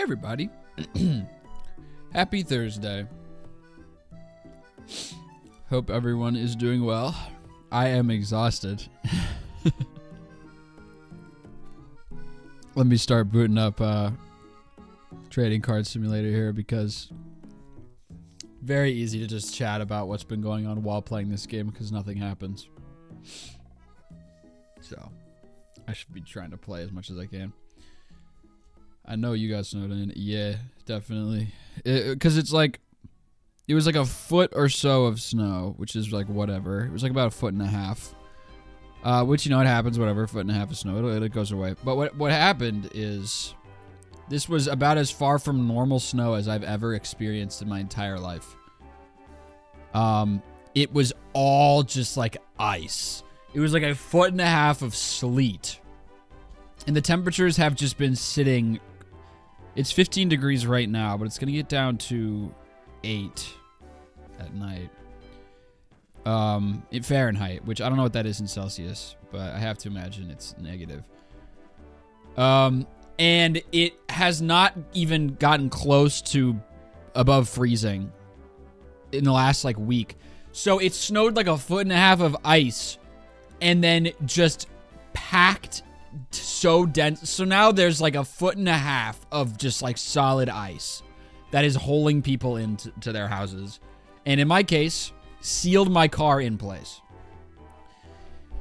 everybody. Happy Thursday. Hope everyone is doing well. I am exhausted. Let me start booting up Trading Card Simulator here because very easy to just chat about what's been going on while playing this game because nothing happens. So I should be trying to play as much as I can. I know you guys know that. Yeah, definitely. Because it's like, it was like a foot or so of snow, which is like whatever. It was like about 1.5 feet. Which, you know, it happens, whatever. 1.5 feet of snow, it goes away. But what happened is, this was about as far from normal snow as I've ever experienced in my entire life. It was all just like ice. It was like 1.5 feet of sleet. And the temperatures have just been sitting. It's 15 degrees right now, but it's going to get down to 8 at night. In Fahrenheit, which I don't know what that is in Celsius, but I have to imagine it's negative. And it has not even gotten close to above freezing in the last like week. So it snowed like 1.5 feet of ice and then just packed so dense. So now there's like 1.5 feet of just like solid ice that is holding people into their houses. And in my case, sealed my car in place.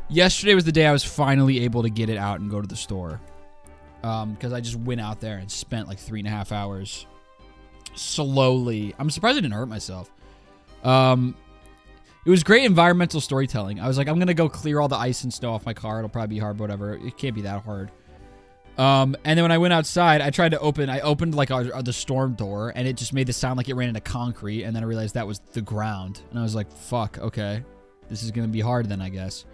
Yesterday was the day I was finally able to get it out and go to the store. Because I just went out there and spent like 3.5 hours slowly. I'm surprised I didn't hurt myself. It was great environmental storytelling. I was like, I'm going to go clear all the ice and snow off my car. It'll probably be hard, but whatever. It can't be that hard. And then when I went outside, I opened like the storm door, and it just made the sound like it ran into concrete, and then I realized that was the ground. And I was like, fuck, okay. This is going to be hard then, I guess.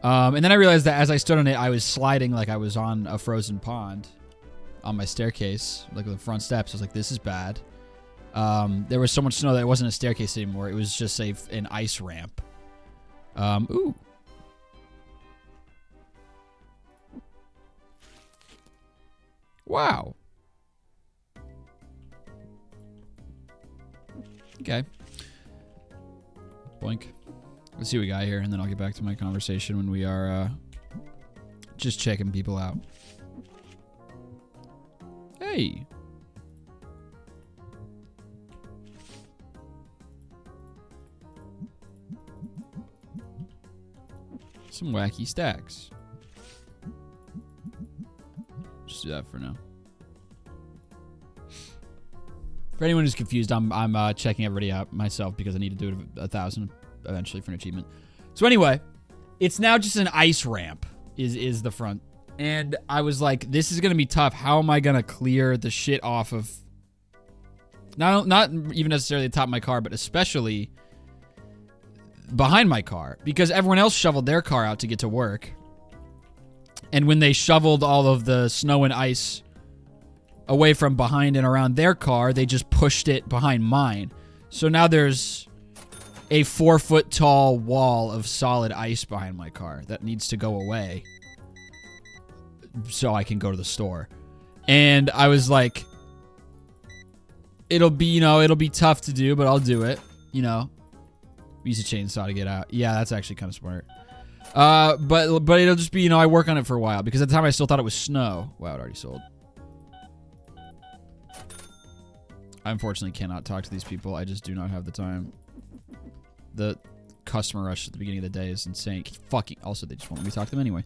And then I realized that as I stood on it, I was sliding like I was on a frozen pond on my staircase, like the front steps. I was like, this is bad. There was so much snow that it wasn't a staircase anymore. It was just an ice ramp. Ooh. Wow. Okay. Boink. Let's see what we got here, and then I'll get back to my conversation when we are just checking people out. Hey. Some wacky stacks. Just do that for now. For anyone who's confused, I'm checking everybody out myself because I need to do it 1,000 eventually for an achievement. So anyway, it's now just an ice ramp is the front. And I was like, this is going to be tough. How am I going to clear the shit off of not even necessarily the top of my car, but especially behind my car, because everyone else shoveled their car out to get to work. And when they shoveled all of the snow and ice away from behind and around their car, they just pushed it behind mine. So now there's a 4-foot tall wall of solid ice behind my car that needs to go away so I can go to the store. And I was like, it'll be tough to do, but I'll do it, you know. Use a chainsaw to get out. Yeah, that's actually kind of smart. But it'll just be, you know, I work on it for a while because at the time I still thought it was snow. Wow, it already sold. I unfortunately cannot talk to these people. I just do not have the time. The customer rush at the beginning of the day is insane. Fucking. Also, they just won't let me talk to them anyway.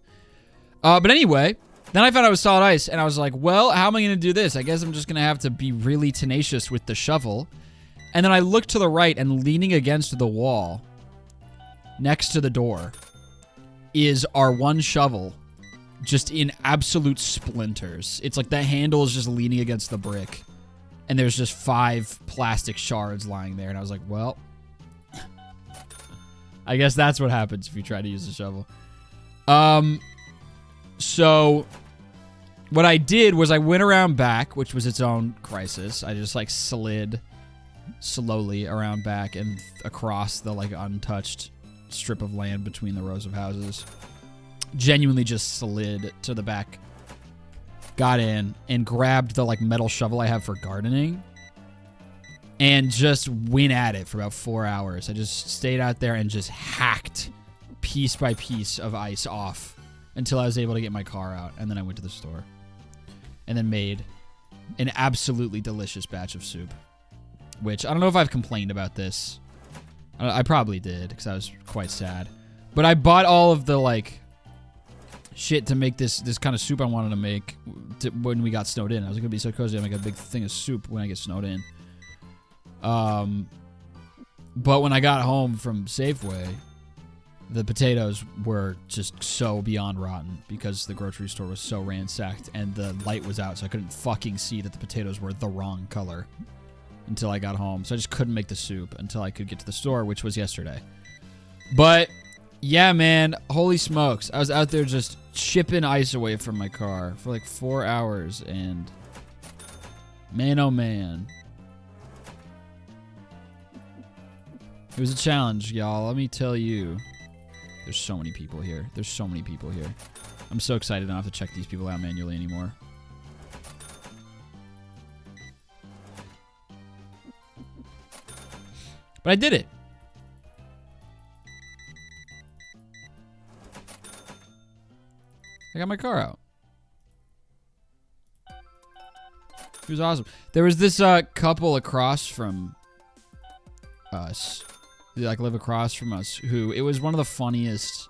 But anyway, then I found out it was solid ice, and I was like, well, how am I going to do this? I guess I'm just going to have to be really tenacious with the shovel. And then I looked to the right, and leaning against the wall, next to the door, is our one shovel, just in absolute splinters. It's like the handle is just leaning against the brick, and there's just 5 plastic shards lying there. And I was like, well, I guess that's what happens if you try to use the shovel. So what I did was I went around back, which was its own crisis. I just like slid slowly around back and across the like untouched strip of land between the rows of houses. Genuinely just slid to the back, got in, and grabbed the like metal shovel I have for gardening, and just went at it for about 4 hours. I just stayed out there and just hacked piece by piece of ice off until I was able to get my car out. And then I went to the store and then made an absolutely delicious batch of soup, which I don't know if I've complained about this. I probably did because I was quite sad. But I bought all of the, like, shit to make this kind of soup I wanted to make when we got snowed in. I was going to be so cozy. I'll make a big thing of soup when I get snowed in. But when I got home from Safeway, the potatoes were just so beyond rotten because the grocery store was so ransacked and the light was out, so I couldn't fucking see that the potatoes were the wrong color until I got home. So I just couldn't make the soup until I could get to the store, which was yesterday. But yeah, man, holy smokes. I was out there just chipping ice away from my car for like 4 hours, and man, oh man. It was a challenge, y'all. Let me tell you. There's so many people here. There's so many people here. I'm so excited I don't have to check these people out manually anymore. But I did it. I got my car out. It was awesome. There was this couple across from us. They like live across from us. Who it was one of the funniest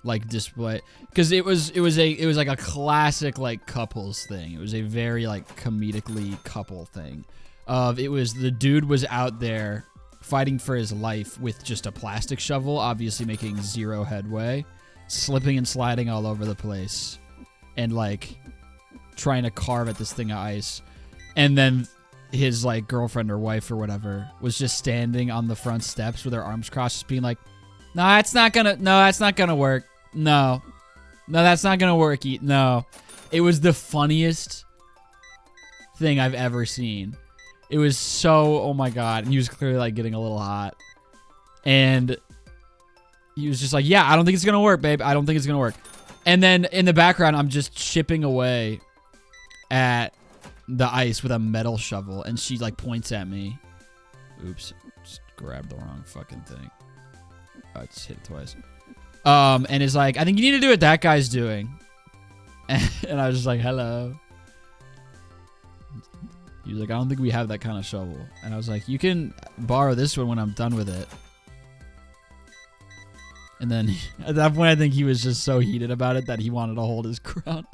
like display because it was like a classic like couples thing. It was a very like comedically couple thing. It was the dude was out there fighting for his life with just a plastic shovel, obviously making zero headway, slipping and sliding all over the place, and like trying to carve at this thing of ice. And then his like girlfriend or wife or whatever was just standing on the front steps with her arms crossed, just being like, no, that's not gonna work. No, that's not gonna work. No. It was the funniest thing I've ever seen. It was so, oh my God. And he was clearly like getting a little hot. And he was just like, yeah, I don't think it's gonna work, babe. I don't think it's gonna work. And then in the background, I'm just chipping away at the ice with a metal shovel, and she like points at me. Oops, just grabbed the wrong fucking thing. I just hit it twice. And is like, I think you need to do what that guy's doing. And I was just like, hello. He was like, I don't think we have that kind of shovel. And I was like, you can borrow this one when I'm done with it. And then at that point, I think he was just so heated about it that he wanted to hold his ground.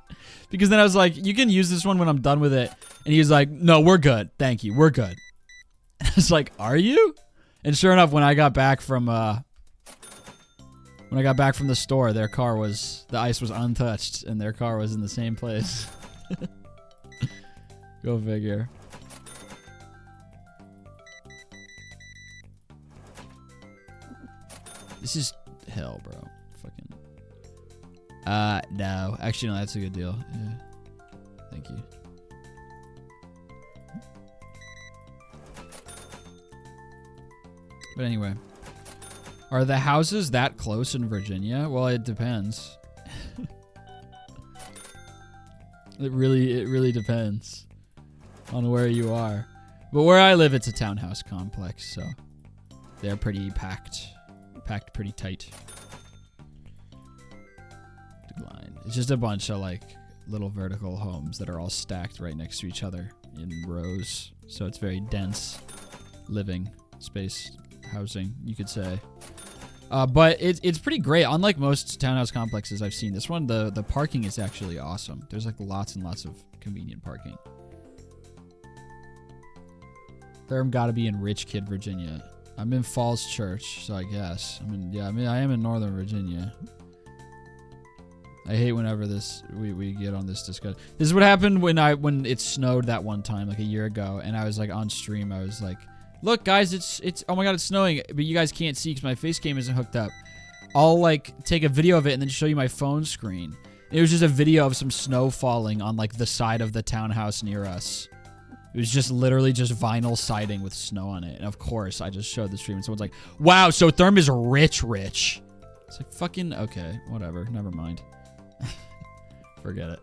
Because then I was like, you can use this one when I'm done with it. And he was like, no, we're good. Thank you. We're good. And I was like, are you? And sure enough, when I got back from the store, their car was, the ice was untouched and their car was in the same place. Go figure. This is hell, bro. Fucking. No. Actually, no, that's a good deal. Yeah. Thank you. But anyway. Are the houses that close in Virginia? Well, it depends. It really depends on where you are. But where I live, it's a townhouse complex, so they're pretty packed pretty tight. Decline. It's just a bunch of like little vertical homes that are all stacked right next to each other in rows. So it's very dense living space, housing, you could say. But it's pretty great. Unlike most townhouse complexes I've seen, this one, the parking is actually awesome. There's like lots and lots of convenient parking. Therm gotta be in Rich Kid, Virginia. I'm in Falls Church, so I guess. I am in Northern Virginia. I hate whenever we get on this discussion. This is what happened when it snowed that one time, like a year ago, and I was like on stream. I was like, "Look, guys, it's oh my God, it's snowing!" But you guys can't see because my face cam isn't hooked up. I'll like take a video of it and then show you my phone screen. It was just a video of some snow falling on like the side of the townhouse near us. It was just literally just vinyl siding with snow on it. And of course, I just showed the stream and someone's like, wow, so Therm is rich. It's like, fucking, okay, whatever. Never mind. Forget it.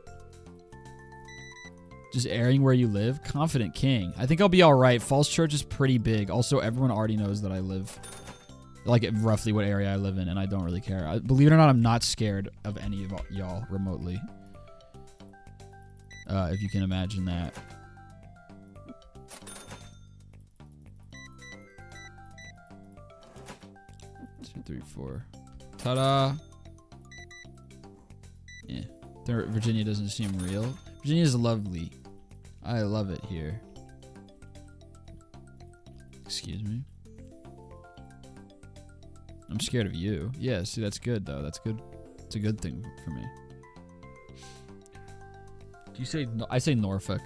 Just airing where you live. Confident king. I think I'll be all right. Falls Church is pretty big. Also, everyone already knows that I live, like, roughly what area I live in, and I don't really care. Believe it or not, I'm not scared of any of y'all remotely. If you can imagine that. Two, three, four. Ta-da! Yeah. Virginia doesn't seem real. Virginia's lovely. I love it here. Excuse me. I'm scared of you. Yeah, see, that's good, though. That's good. It's a good thing for me. Do you say... I say Norfolk.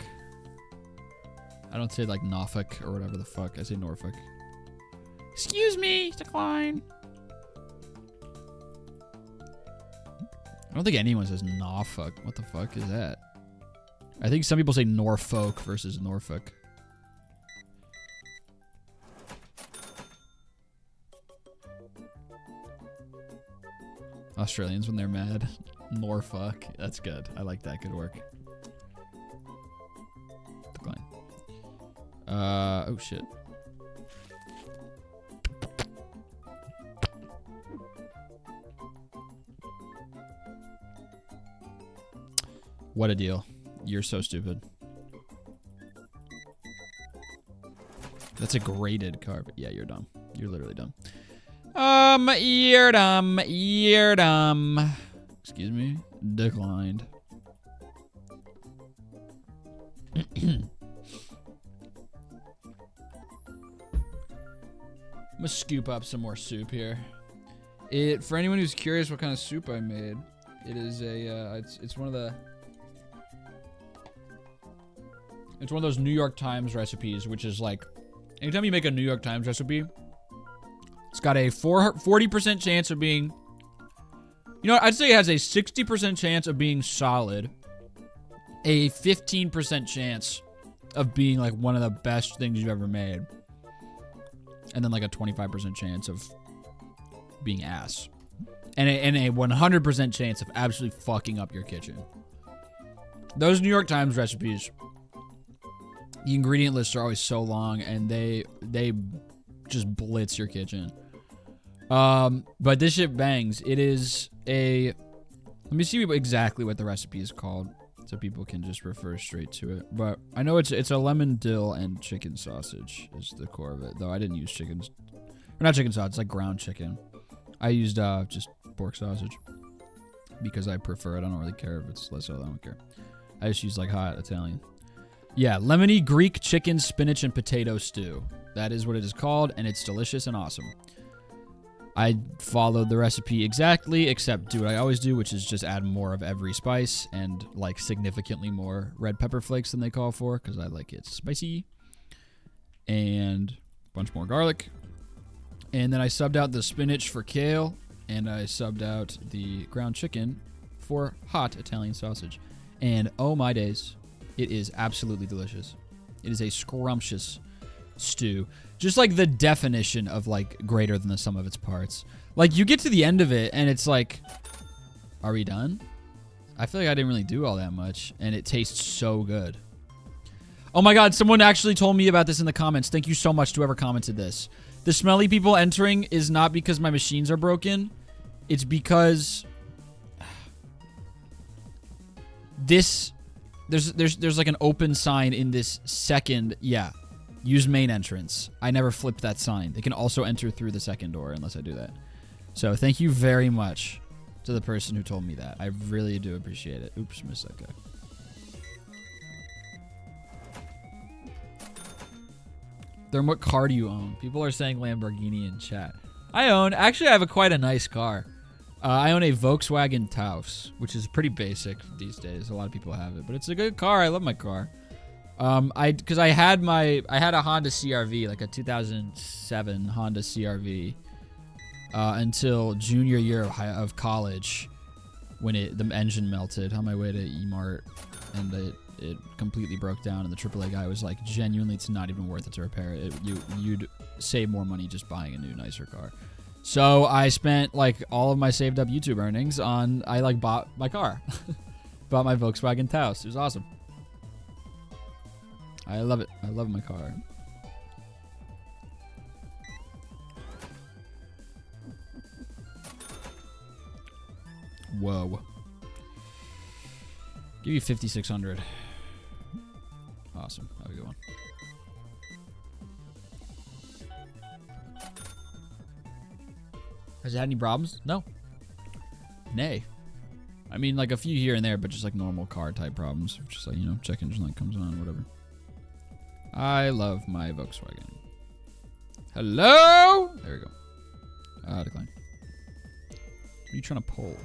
I don't say, like, Norfolk or whatever the fuck. I say Norfolk. Excuse me. Decline. I don't think anyone says Norfolk. What the fuck is that? I think some people say Norfolk versus Norfolk. Australians when they're mad. Norfolk. That's good. I like that. Good work. Decline. Oh shit. What a deal. You're so stupid. That's a graded card. Yeah, you're dumb. You're literally dumb. You're dumb. You're dumb. Excuse me. Declined. I'm gonna scoop up some more soup here. For anyone who's curious what kind of soup I made, it is a it's one of the It's one of those New York Times recipes, which is like, anytime you make a New York Times recipe, it's got a 40% chance of being, you know what, I'd say it has a 60% chance of being solid, a 15% chance of being like one of the best things you've ever made, and then like a 25% chance of being ass, and a 100% chance of absolutely fucking up your kitchen. Those New York Times recipes, the ingredient lists are always so long, and they just blitz your kitchen. But this shit bangs. It is a... Let me see exactly what the recipe is called, so people can just refer straight to it. But I know it's a lemon, dill, and chicken sausage is the core of it. Though I didn't use chickens. Or not chicken sausage, it's like ground chicken. I used just pork sausage because I prefer it. I don't really care if it's less oil. I don't care. I just use like hot Italian. Yeah, lemony Greek chicken, spinach, and potato stew. That is what it is called, and it's delicious and awesome. I followed the recipe exactly, except do what I always do, which is just add more of every spice and like significantly more red pepper flakes than they call for, because I like it spicy. And a bunch more garlic. And then I subbed out the spinach for kale, and I subbed out the ground chicken for hot Italian sausage. And oh my days, it is absolutely delicious. It is a scrumptious stew. Just like the definition of like greater than the sum of its parts. Like you get to the end of it and it's like, are we done? I feel like I didn't really do all that much, and it tastes so good. Oh my god, someone actually told me about this in the comments. Thank you so much to whoever commented this. The smelly people entering is not because my machines are broken. It's because this there's like an open sign in this second. Yeah. Use main entrance. I never flipped that sign. They can also enter through the second door unless I do that. So thank you very much to the person who told me that. I really do appreciate it. Oops, missed that guy. Then what car do you own? People are saying Lamborghini in chat. Actually I have quite a nice car. I own a Volkswagen Taos, which is pretty basic these days. A lot of people have it, but it's a good car. I love my car. Because I had a Honda CR-V, like a 2007 Honda CR-V, until junior year of college, when the engine melted on my way to E-Mart, and it completely broke down, and the AAA guy was like, genuinely, it's not even worth it to repair it. You'd save more money just buying a new, nicer car. So I spent like all of my saved up YouTube earnings on, I like bought my car. Bought my Volkswagen Taos. It was awesome. I love it. I love my car. Whoa. Give you 5,600. Awesome. Have a good one. Has it had any problems? No. Nay. I mean, like a few here and there, but just like normal car type problems. Just like, you know, check engine light comes on, whatever. I love my Volkswagen. Hello? There we go. Decline. What are you trying to pull?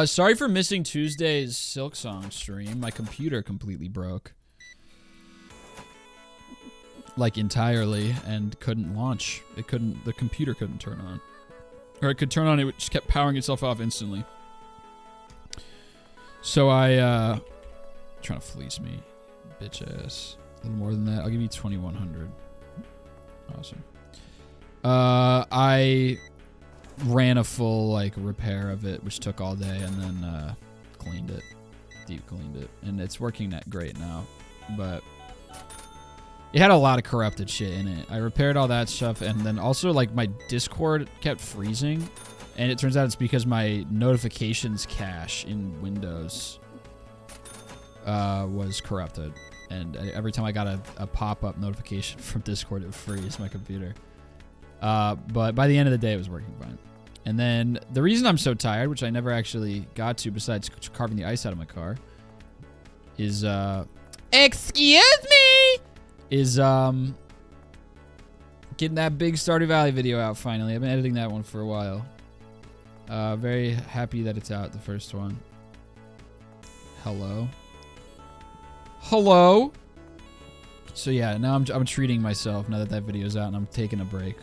Sorry for missing Tuesday's Silk Song stream. My computer completely broke. Like entirely, and couldn't launch. The computer couldn't turn on. Or it could turn on, it just kept powering itself off instantly. So I, trying to fleece me, bitch ass. A little more than that. I'll give you 2,100. Awesome. I ran a full, like, repair of it, which took all day, and then, cleaned it. Deep cleaned it. And it's working great now. But it had a lot of corrupted shit in it. I repaired all that stuff, and then also, like, my Discord kept freezing. And it turns out it's because my notifications cache in Windows was corrupted. And every time I got a pop-up notification from Discord, it would freeze my computer. But by the end of the day, it was working fine. And then the reason I'm so tired, which I never actually got to besides carving the ice out of my car, is, excuse me! Is, getting that big Stardew Valley video out finally. I've been editing that one for a while. Very happy that it's out, the first one. Hello? Hello? So yeah, now I'm treating myself now that that video's out, and I'm taking a break.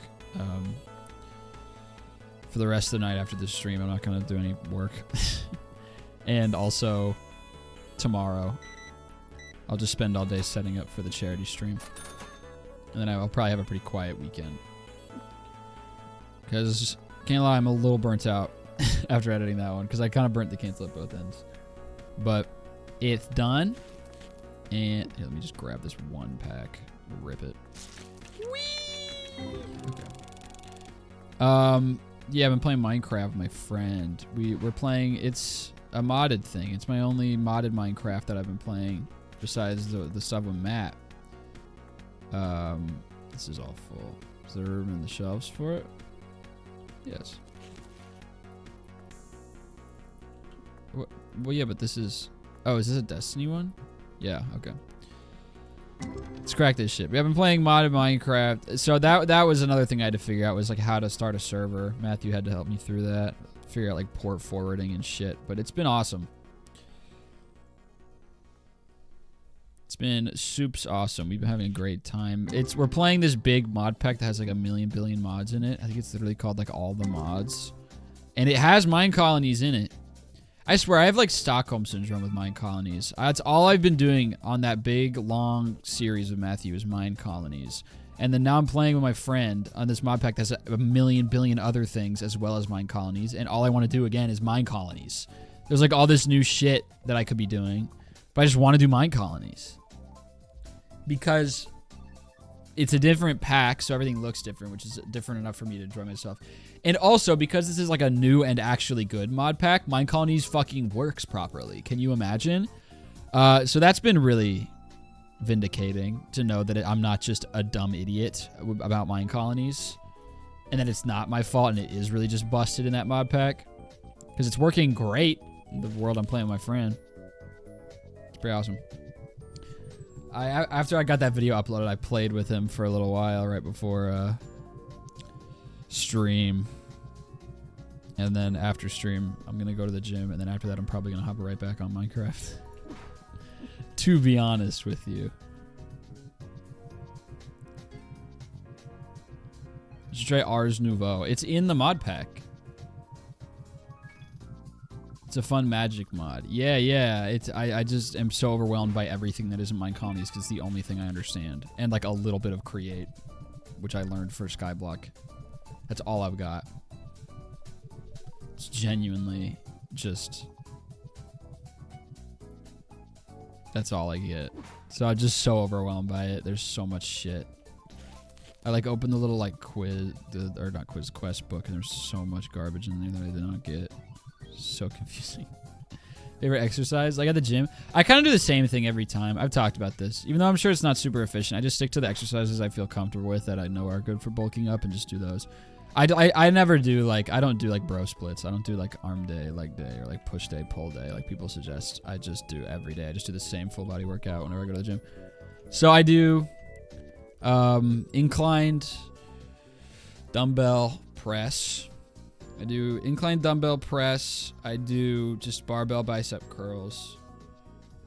For the rest of the night after this stream, I'm not gonna do any work. And also, tomorrow, I'll just spend all day setting up for the charity stream. And then I'll probably have a pretty quiet weekend. Because, can't lie, I'm a little burnt out after editing that one. Because I kind of burnt the cancel at both ends. But, it's done. And, here, let me just grab this one pack. Rip it. Whee! Okay. Yeah, I've been playing Minecraft with my friend. We're playing, it's a modded thing. It's my only modded Minecraft that I've been playing. Besides the stuff with Matt. This is all full. Is there room in the shelves for it? Yes. What? Well, yeah, but this is... Oh, is this a Destiny one? Yeah, okay. Let's crack this shit. We have been playing modded Minecraft. So that was another thing I had to figure out, was like how to start a server. Matthew had to help me through that. Figure out like port forwarding and shit. But it's been awesome. It's been soups awesome. We've been having a great time. We're playing this big mod pack that has like 1 billion mods in it. I think it's literally called like all the mods. And it has mine colonies in it. I swear, I have like Stockholm syndrome with mine colonies. That's all I've been doing on that big, long series with Matthew is mine colonies. And then now I'm playing with my friend on this mod pack that has 1 billion other things as well as mine colonies. And all I want to do again is mine colonies. There's like all this new shit that I could be doing. But I just want to do mine colonies. Because it's a different pack, so everything looks different, which is different enough for me to enjoy myself. And also, because this is like a new and actually good mod pack, Mine Colonies fucking works properly. Can you imagine? So that's been really vindicating to know that I'm not just a dumb idiot about Mine Colonies. And that it's not my fault and it is really just busted in that mod pack. Because it's working great in the world I'm playing with my friend. It's pretty awesome. After I got that video uploaded, I played with him for a little while right before stream. And then after stream, I'm going to go to the gym. And then after that, I'm probably going to hop right back on Minecraft. To be honest with you. You should try Ars Nouveau. It's in the mod pack. It's a fun magic mod. Yeah. I just am so overwhelmed by everything that isn't Mine Colonies because it's the only thing I understand. And like a little bit of Create, which I learned for Skyblock. That's all I've got. It's genuinely just That's all I get. So I'm just so overwhelmed by it. There's so much shit. I like open the little like quiz, or not quiz, quest book, and there's so much garbage in there that I did not get. So confusing. Favorite exercise? Like at the gym, I kind of do the same thing every time. I've talked about this. Even though I'm sure it's not super efficient, I just stick to the exercises I feel comfortable with that I know are good for bulking up and just do those. I never do like, I don't do like bro splits. I don't do like arm day, leg day, or like push day, pull day like people suggest. I just do every day. I just do the same full body workout whenever I go to the gym. So I do inclined dumbbell press. I do inclined dumbbell press. I do just barbell bicep curls.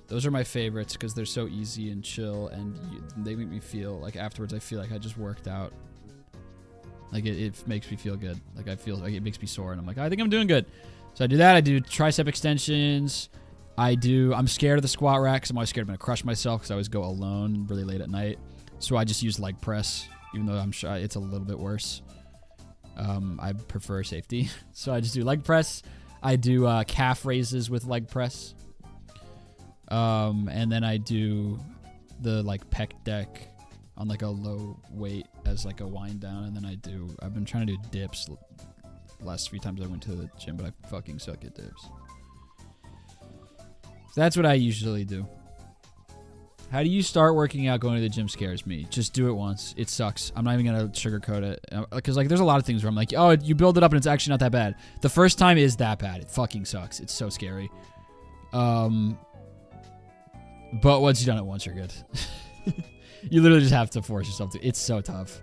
Those are my favorites because they're so easy and chill, and they make me feel like afterwards I feel like I just worked out. Like it makes me feel good. Like I feel like it makes me sore, and I'm like, I think I'm doing good. So I do that. I do tricep extensions. I'm scared of the squat rack because I'm always scared I'm going to crush myself because I always go alone really late at night. So I just use leg press, even though I'm sure it's a little bit worse. I prefer safety. So I just do leg press. I do calf raises with leg press. And then I do the like pec deck on like a low weight as like a wind down. And then I've been trying to do dips last few times I went to the gym, but I fucking suck at dips. So that's what I usually do. How do you start working out? Going to the gym scares me. Just do it once. It sucks. I'm not even going to sugarcoat it. Because like there's a lot of things where I'm like, oh, you build it up and it's actually not that bad. The first time is that bad. It fucking sucks. It's so scary. But once you've done it once, you're good. You literally just have to force yourself to. It's so tough.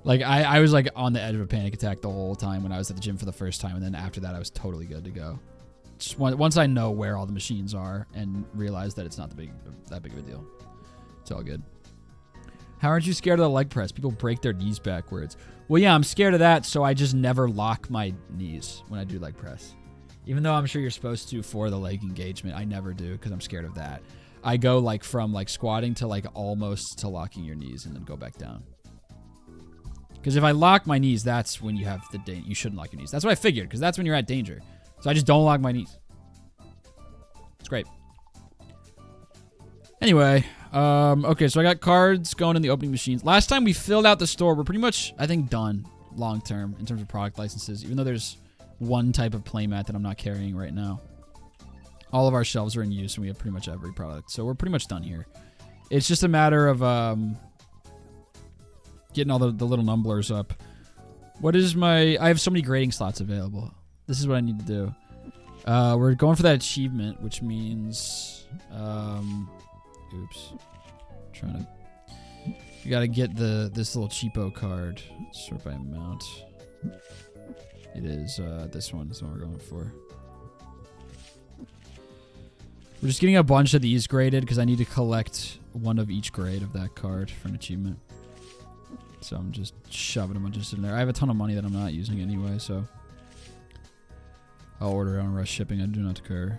Like I was like on the edge of a panic attack the whole time when I was at the gym for the first time. And then after that, I was totally good to go. Just once I know where all the machines are and realize that it's not that big of a deal. It's all good. How aren't you scared of the leg press? People break their knees backwards. Well, yeah, I'm scared of that, so I just never lock my knees when I do leg press. Even though I'm sure you're supposed to for the leg engagement, I never do because I'm scared of that. I go like from like squatting to like almost to locking your knees and then go back down. Because if I lock my knees, that's when you have you shouldn't lock your knees. That's what I figured, because that's when you're at danger. So I just don't lock my knees. It's great. Anyway, okay, so I got cards going in the opening machines. Last time we filled out the store, we're pretty much, I think, done long term in terms of product licenses, even though there's one type of playmat that I'm not carrying right now. All of our shelves are in use, and we have pretty much every product. So we're pretty much done here. It's just a matter of getting all the little numblers up. I have so many grading slots available. This is what I need to do. We're going for that achievement, which means, oops, you gotta get this little cheapo card. Sort by amount. It is this one. This one we're going for. We're just getting a bunch of these graded because I need to collect one of each grade of that card for an achievement. So I'm just shoving a bunch of this in there. I have a ton of money that I'm not using anyway, so I'll order it on rush shipping. I do not care.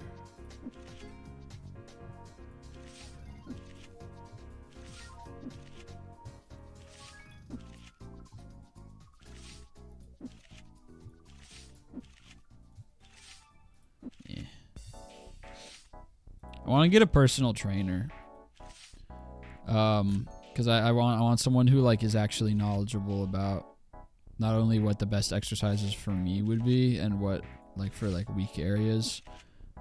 Yeah. I want to get a personal trainer. Because I want someone who like is actually knowledgeable about not only what the best exercises for me would be and what like for like weak areas,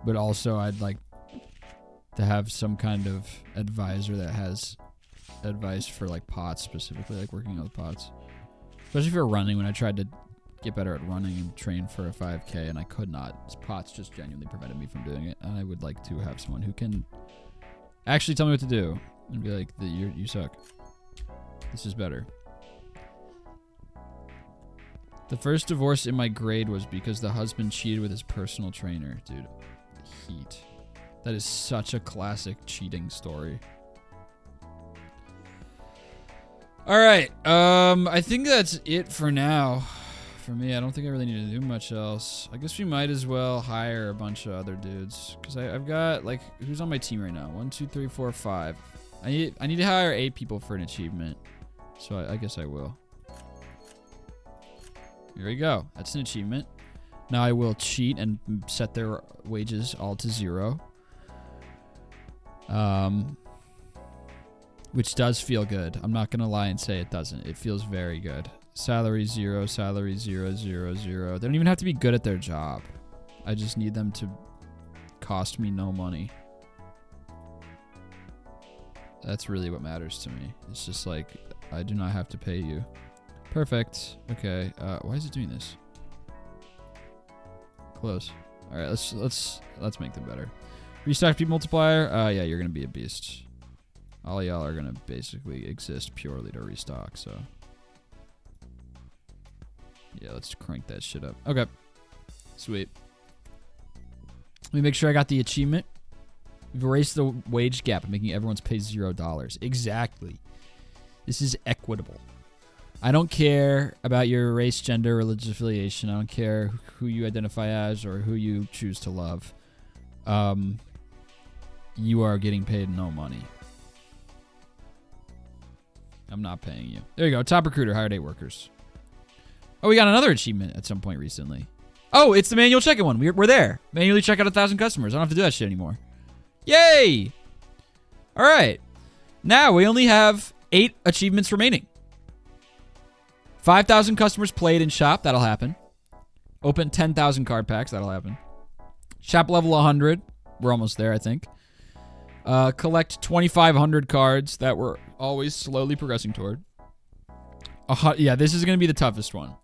but also I'd like to have some kind of advisor that has advice for like pots specifically, like working on the pots, especially for running. When I tried to get better at running and train for a 5K and I could not, pots just genuinely prevented me from doing it. And I would like to have someone who can actually tell me what to do and be like, you suck, this is better. The first divorce in my grade was because the husband cheated with his personal trainer. Dude, heat. That is such a classic cheating story. All right. I think that's it for now. For me, I don't think I really need to do much else. I guess we might as well hire a bunch of other dudes. Because I've got, like, who's on my team right now? 1, 2, 3, 4, 5. I need to hire 8 people for an achievement. So I guess I will. Here we go. That's an achievement. Now I will cheat and set their wages all to 0. Which does feel good. I'm not gonna lie and say it doesn't. It feels very good. Salary 0, salary 0, 0, 0. They don't even have to be good at their job. I just need them to cost me no money. That's really what matters to me. It's just like, I do not have to pay you. Perfect. Okay. Why is it doing this? Close. All right. Let's make them better. Restock speed multiplier. Yeah, you're gonna be a beast. All y'all are gonna basically exist purely to restock. So yeah, let's crank that shit up. Okay. Sweet. Let me make sure I got the achievement. We've erased the wage gap, making everyone's pay $0. Exactly. This is equitable. I don't care about your race, gender, religious affiliation. I don't care who you identify as or who you choose to love. You are getting paid no money. I'm not paying you. There you go. Top recruiter, hired 8 workers. Oh, we got another achievement at some point recently. Oh, it's the manual check-in one. We're there. Manually check out 1,000 customers. I don't have to do that shit anymore. Yay! All right. Now we only have 8 achievements remaining. 5,000 customers played in shop. That'll happen. Open 10,000 card packs. That'll happen. Shop level 100. We're almost there, I think. Collect 2,500 cards that we're always slowly progressing toward. Yeah, this is going to be the toughest one.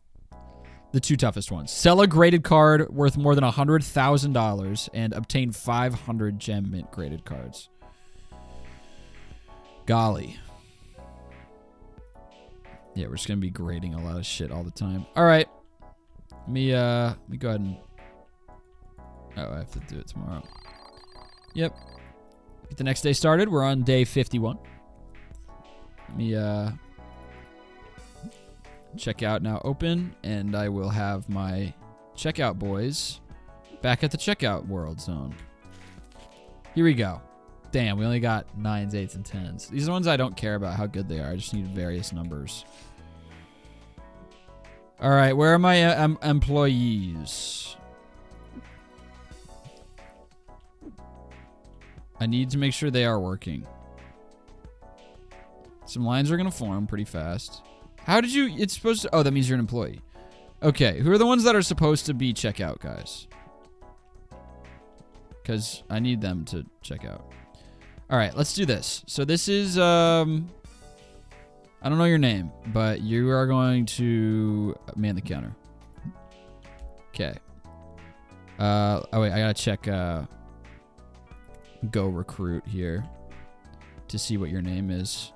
The 2 toughest ones. Sell a graded card worth more than $100,000 and obtain 500 gem mint graded cards. Golly. Yeah, we're just going to be grading a lot of shit all the time. All right. Let me go ahead and... Oh, I have to do it tomorrow. Yep. Get the next day started. We're on day 51. Let me check out now open, and I will have my checkout boys back at the checkout world zone. Here we go. Damn, we only got 9s, 8s, and 10s. These are the ones I don't care about how good they are. I just need various numbers. All right, where are my employees? I need to make sure they are working. Some lines are going to form pretty fast. How did you... It's supposed to... Oh, that means you're an employee. Okay, who are the ones that are supposed to be checkout guys? Because I need them to check out. All right, let's do this. So this is... I don't know your name, but you are going to man the counter. Okay. Oh, wait, I got to check... Go recruit here to see what your name is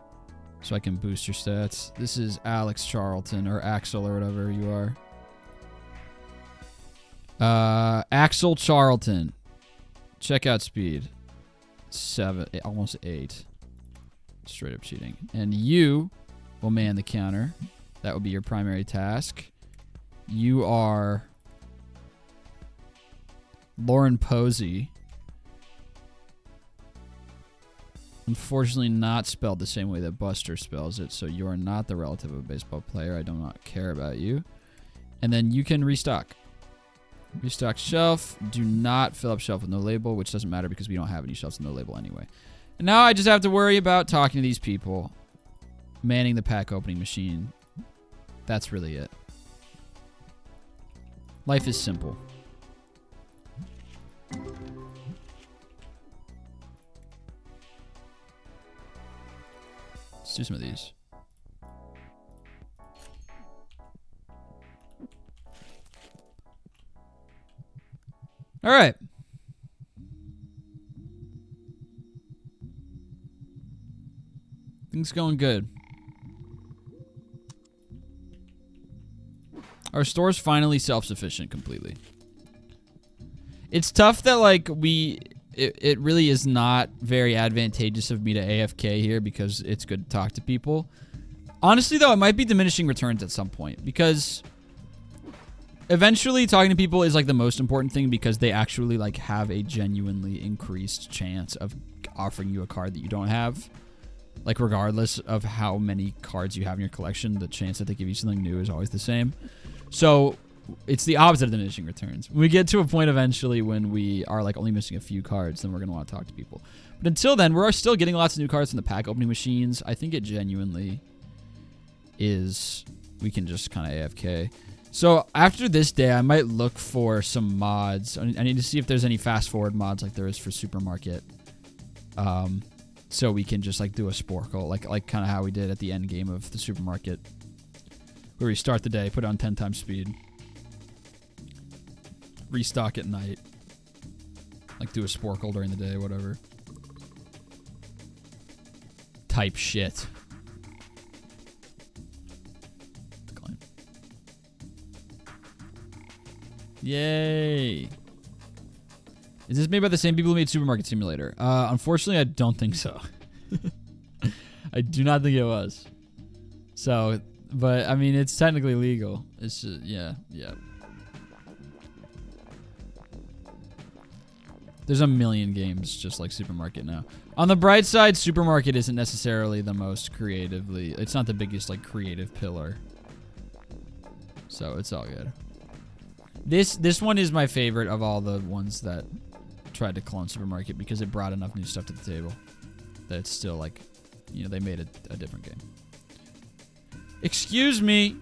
so I can boost your stats. This is Alex Charlton or Axel or whatever you are. Axel Charlton. Checkout speed 7, almost 8. Straight up cheating. And you will man the counter. That will be your primary task. You are Lauren Posey. Unfortunately not spelled the same way that Buster spells it, so you are not the relative of a baseball player. I do not care about you. And then you can restock. Restock shelf. Do not fill up shelf with no label, which doesn't matter because we don't have any shelves with no label anyway. And now I just have to worry about talking to these people. Manning the pack opening machine. That's really it. Life is simple. Let's do some of these. All right. Things going good. Our store's finally self-sufficient completely. It's tough that, like, it really is not very advantageous of me to AFK here because it's good to talk to people. Honestly, though, it might be diminishing returns at some point because eventually talking to people is, like, the most important thing because they actually, like, have a genuinely increased chance of offering you a card that you don't have. Like, regardless of how many cards you have in your collection, the chance that they give you something new is always the same. So it's the opposite of diminishing returns. When we get to a point eventually when we are like only missing a few cards, then we're going to want to talk to people. But until then, we're still getting lots of new cards from the pack opening machines. I think it genuinely is, we can just kind of AFK. So after this day, I might look for some mods. I need to see if there's any fast forward mods like there is for Supermarket. So we can just like do a Sporkle, like kind of how we did at the end game of the Supermarket, where we start the day, put it on 10 times speed, restock at night, like do a Sporkle during the day, whatever. Type shit. Decline. Yay. Is this made by the same people who made Supermarket Simulator? Unfortunately, I don't think so. I do not think it was. So, but I mean, it's technically legal. It's just, yeah. There's a million games just like Supermarket now. On the bright side, Supermarket isn't necessarily the most creatively, it's not the biggest like creative pillar. So it's all good. This one is my favorite of all the ones that tried to clone Supermarket because it brought enough new stuff to the table that it's still like, you know, they made it a different game. Excuse me.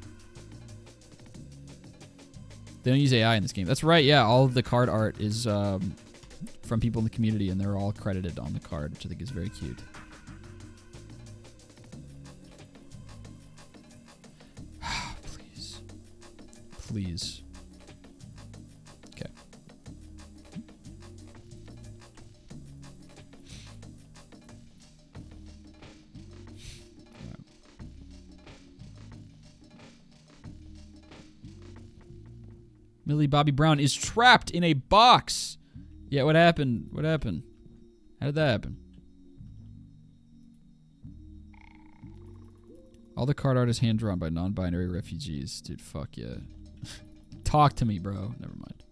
They don't use AI in this game. That's right. Yeah, all of the card art is from people in the community, and they're all credited on the card, which I think is very cute. Please. Please. Okay. Millie Bobby Brown is trapped in a box. Yeah, what happened? What happened? How did that happen? All the card art is hand-drawn by non-binary refugees. Dude, fuck yeah. Talk to me, bro. Never mind.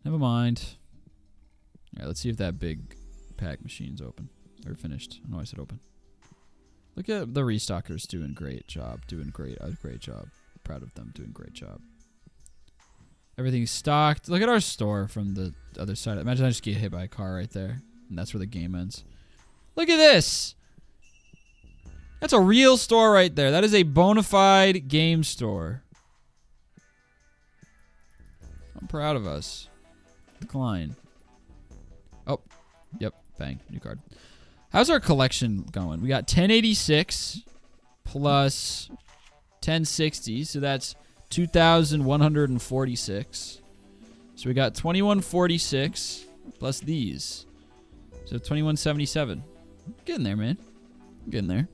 Never mind. Alright, let's see if that big pack machine's open. Or finished. I know I said open. Look at the restockers doing great job. Doing great. A great job. Proud of them. Doing great job. Everything's stocked. Look at our store from the other side. Imagine I just get hit by a car right there. And that's where the game ends. Look at this. That's a real store right there. That is a bona fide game store. I'm proud of us. Decline. Oh. Yep. Bang. New card. How's our collection going? We got 1086 plus 1060. So that's 2,146. So we got 2146 plus these. So 2177. Getting there, man. Getting there.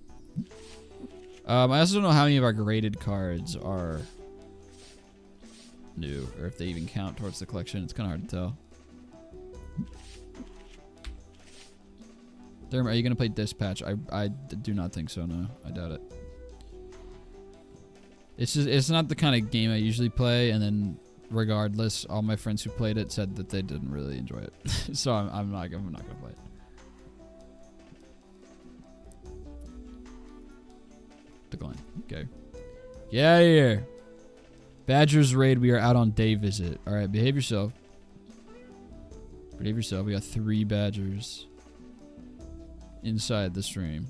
I also don't know how many of our graded cards are new, or if they even count towards the collection. It's kind of hard to tell. Derm, are you going to play Dispatch? I do not think so, no. I doubt it. It's not the kind of game I usually play, and then regardless, all my friends who played it said that they didn't really enjoy it. So I'm not gonna play it. Decline. Okay. Get out of here. Badgers raid. We are out on day visit. All right, behave yourself. Behave yourself. We got 3 badgers inside the stream.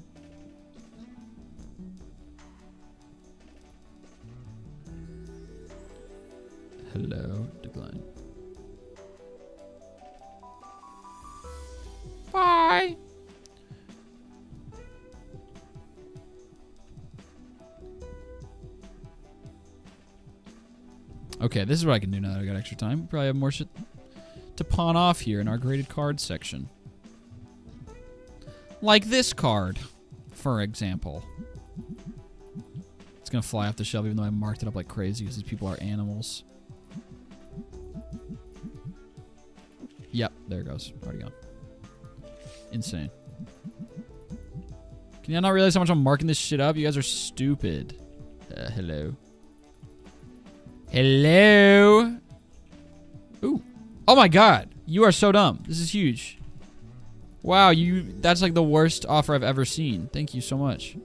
Hello, decline. Bye. Okay, this is what I can do now that I got extra time. We probably have more shit to pawn off here in our graded cards section. Like this card, for example. It's gonna fly off the shelf even though I marked it up like crazy because these people are animals. Yep, there it goes. Already gone. Insane. Can you not realize how much I'm marking this shit up? You guys are stupid. Hello. Hello. Ooh. Oh my god. You are so dumb. This is huge. Wow, that's like the worst offer I've ever seen. Thank you so much.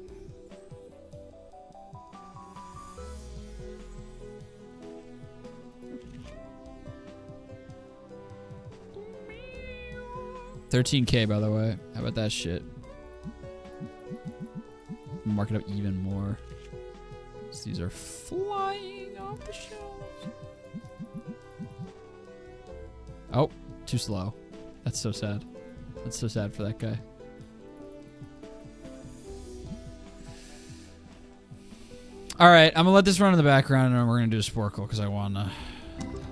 $13K, by the way. How about that shit? Mark it up even more. So these are flying off the shelves. Oh, too slow. That's so sad. That's so sad for that guy. All right, I'm gonna let this run in the background, and we're gonna do a Sporkle because I wanna.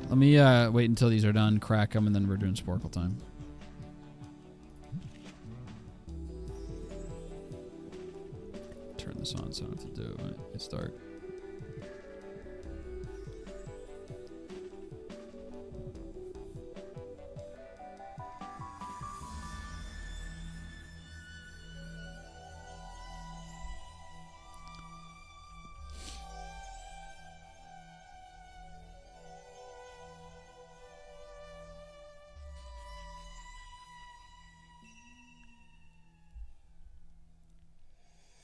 Let me wait until these are done, crack them, and then we're doing Sporkle time. Turn this on so I don't have to do it when it gets dark.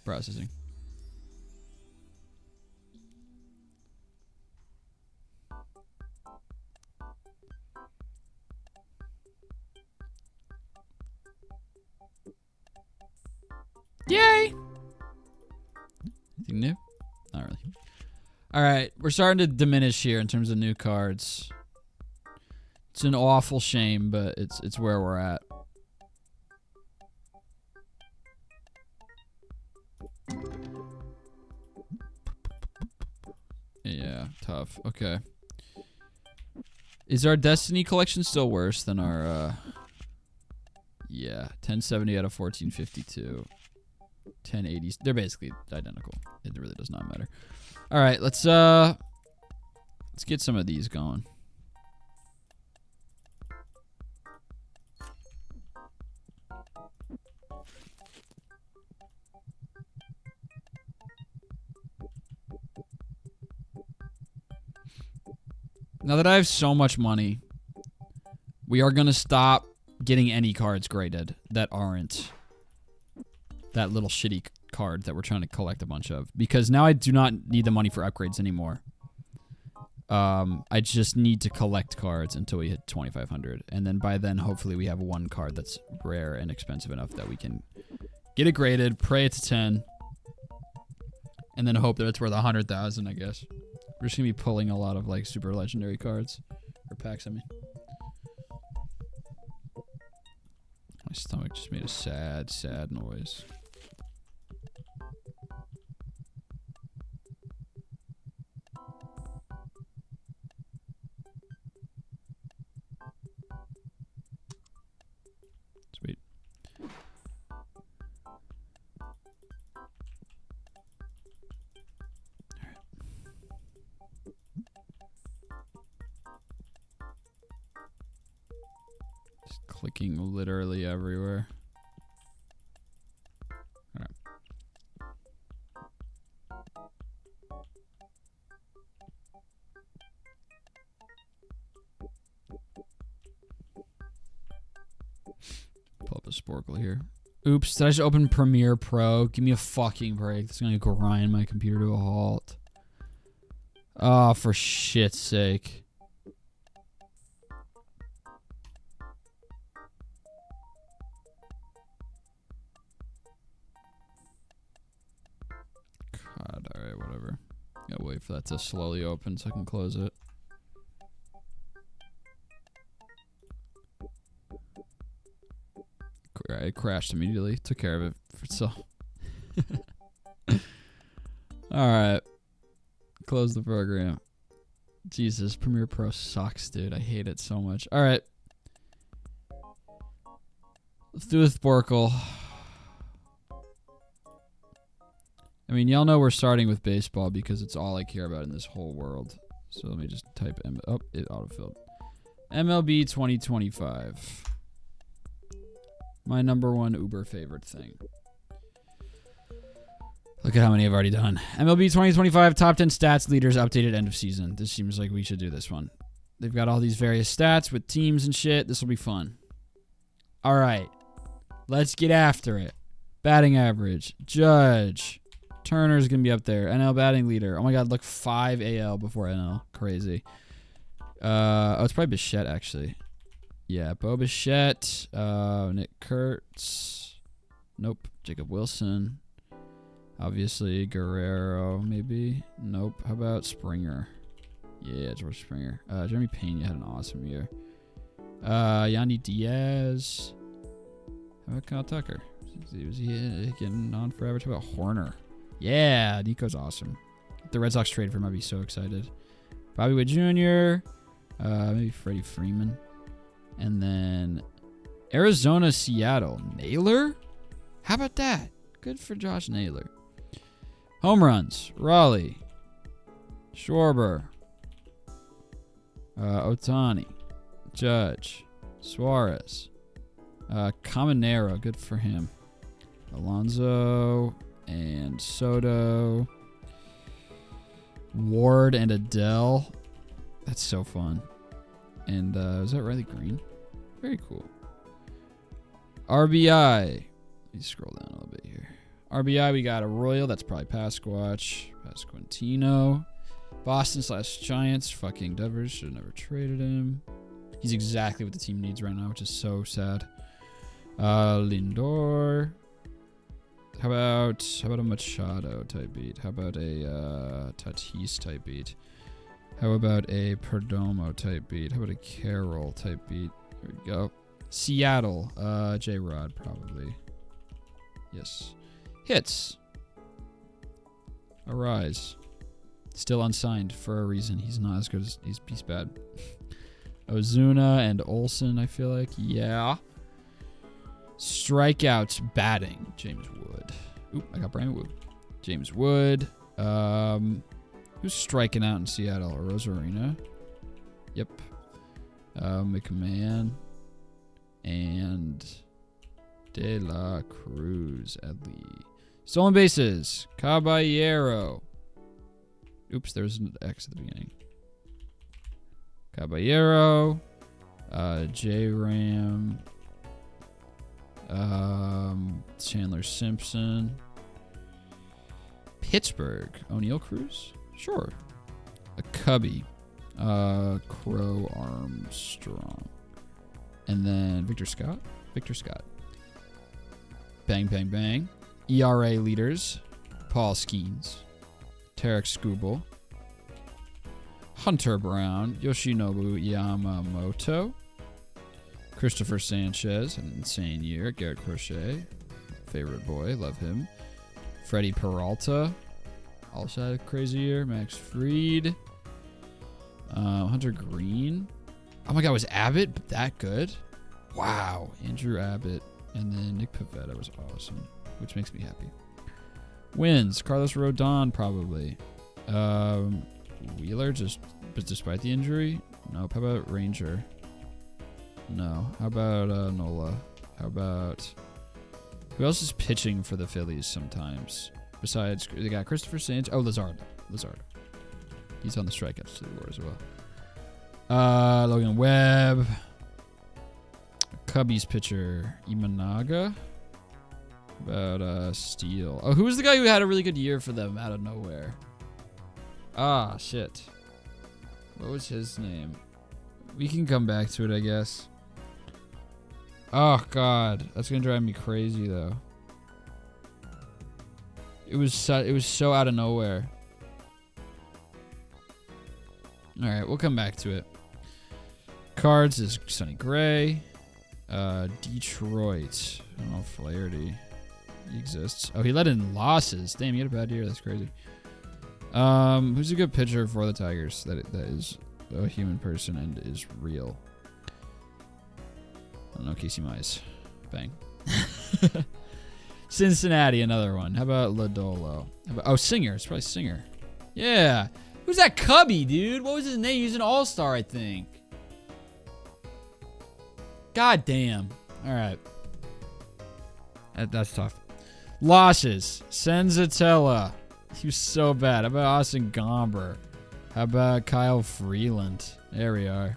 Processing. Yay! Anything new? Not really. All right, we're starting to diminish here in terms of new cards. It's an awful shame, but it's where we're at. Yeah, tough. Okay. Is our Destiny collection still worse than our, yeah, 1070 out of 1452. 1080s. They're basically identical. It really does not matter. All right, let's get some of these going. Now that I have so much money, we are going to stop getting any cards graded that aren't that little shitty card that we're trying to collect a bunch of. Because now I do not need the money for upgrades anymore. I just need to collect cards until we hit 2,500. And then by then, hopefully we have one card that's rare and expensive enough that we can get it graded, pray it to 10, and then hope that it's worth 100,000, I guess. We're just going to be pulling a lot of, like, super legendary cards. Or packs, I mean. My stomach just made a sad, sad noise. Sweet. Clicking literally everywhere. All right. Pull up a Sporkle here. Oops, did I just open Premiere Pro? Give me a fucking break. This is gonna grind my computer to a halt. Oh, for shit's sake. God, alright, whatever. Gotta wait for that to slowly open so I can close it. It crashed immediately. Took care of it for itself. Alright. Close the program. Jesus, Premiere Pro sucks, dude. I hate it so much. Alright. Let's do a Sporkle. I mean, y'all know we're starting with baseball because it's all I care about in this whole world. So let me just type oh, it autofilled. MLB 2025. My #1 Uber favorite thing. Look at how many I've already done. MLB 2025 top 10 stats leaders updated end of season. This seems like we should do this one. They've got all these various stats with teams and shit. This will be fun. All right. Let's get after it. Batting average. Judge. Turner's going to be up there. NL batting leader. Oh my god, look, 5 AL before NL. Crazy. Oh, it's probably Bichette, actually. Yeah, Bo Bichette, Nick Kurtz. Nope. Jacob Wilson. Obviously, Guerrero, maybe. Nope. How about Springer? Yeah, George Springer. Jeremy Pena had an awesome year. Yandy Diaz. How about Kyle Tucker? Was he getting on for average? How about Horner? Yeah, Nico's awesome. If the Red Sox trade for him, I'd be so excited. Bobby Witt Jr. Maybe Freddie Freeman. And then Arizona, Seattle. Naylor? How about that? Good for Josh Naylor. Home runs. Raleigh. Schwarber. Otani. Judge. Suarez. Caminero. Good for him. Alonso and Soto. Ward and Adele. That's so fun. And is that Riley Green? Very cool. RBI. Let me scroll down a little bit here. RBI, we got a Royal. That's probably Pasquatch. Pasquantino. Boston/Giants. Fucking Devers. Should have never traded him. He's exactly what the team needs right now, which is so sad. Lindor. How about a Machado type beat? How about a Tatis type beat? How about a Perdomo type beat? How about a Carroll type beat? There we go. Seattle. J-Rod, probably. Yes. Hits. Arise. Still unsigned for a reason. He's not as good as... He's bad. Ozuna and Olsen, I feel like. Yeah. Strikeouts, batting. James Wood. Oop, I got Brandon Wood. James Wood. Who's striking out in Seattle? Rosarina. Yep. McMahon. And De La Cruz at the stolen bases. Caballero. Oops, there's an X at the beginning. Caballero. J-Ram. Chandler Simpson. Pittsburgh. O'Neal Cruz? Sure. A Cubby. Crow Armstrong. And then Victor Scott. Victor Scott. Bang, bang, bang. ERA leaders. Paul Skeens. Tarek Skubal. Hunter Brown. Yoshinobu Yamamoto. Christopher Sanchez, an insane year. Garrett Crochet, favorite boy, love him. Freddie Peralta, also had a crazy year. Max Fried. Hunter Green. Oh my God, was Abbott that good? Wow, Andrew Abbott. And then Nick Pivetta was awesome, which makes me happy. Wins, Carlos Rodon probably. Wheeler, but despite the injury? Nope, how about Ranger? No. How about Nola? How about... Who else is pitching for the Phillies sometimes? Besides, they got Christopher Sanchez. Oh, Lizardo. He's on the strikeouts to the board as well. Logan Webb. Cubbies pitcher. Imanaga. How about Steele. Oh, who was the guy who had a really good year for them out of nowhere? Ah, shit. What was his name? We can come back to it, I guess. Oh, God. That's going to drive me crazy, though. It was so out of nowhere. All right, we'll come back to it. Cards is Sonny Gray. Detroit. I don't know if Flaherty exists. Oh, he let in losses. Damn, he had a bad year. That's crazy. Who's a good pitcher for the Tigers that is a human person and is real? I don't know, Casey Mize. Bang. Cincinnati, another one. How about Lodolo? Singer. It's probably Singer. Yeah. Who's that Cubby, dude? What was his name? He's an all-star, I think. God damn. All right. That's tough. Losses. Senzatella. He was so bad. How about Austin Gomber? How about Kyle Freeland? There we are.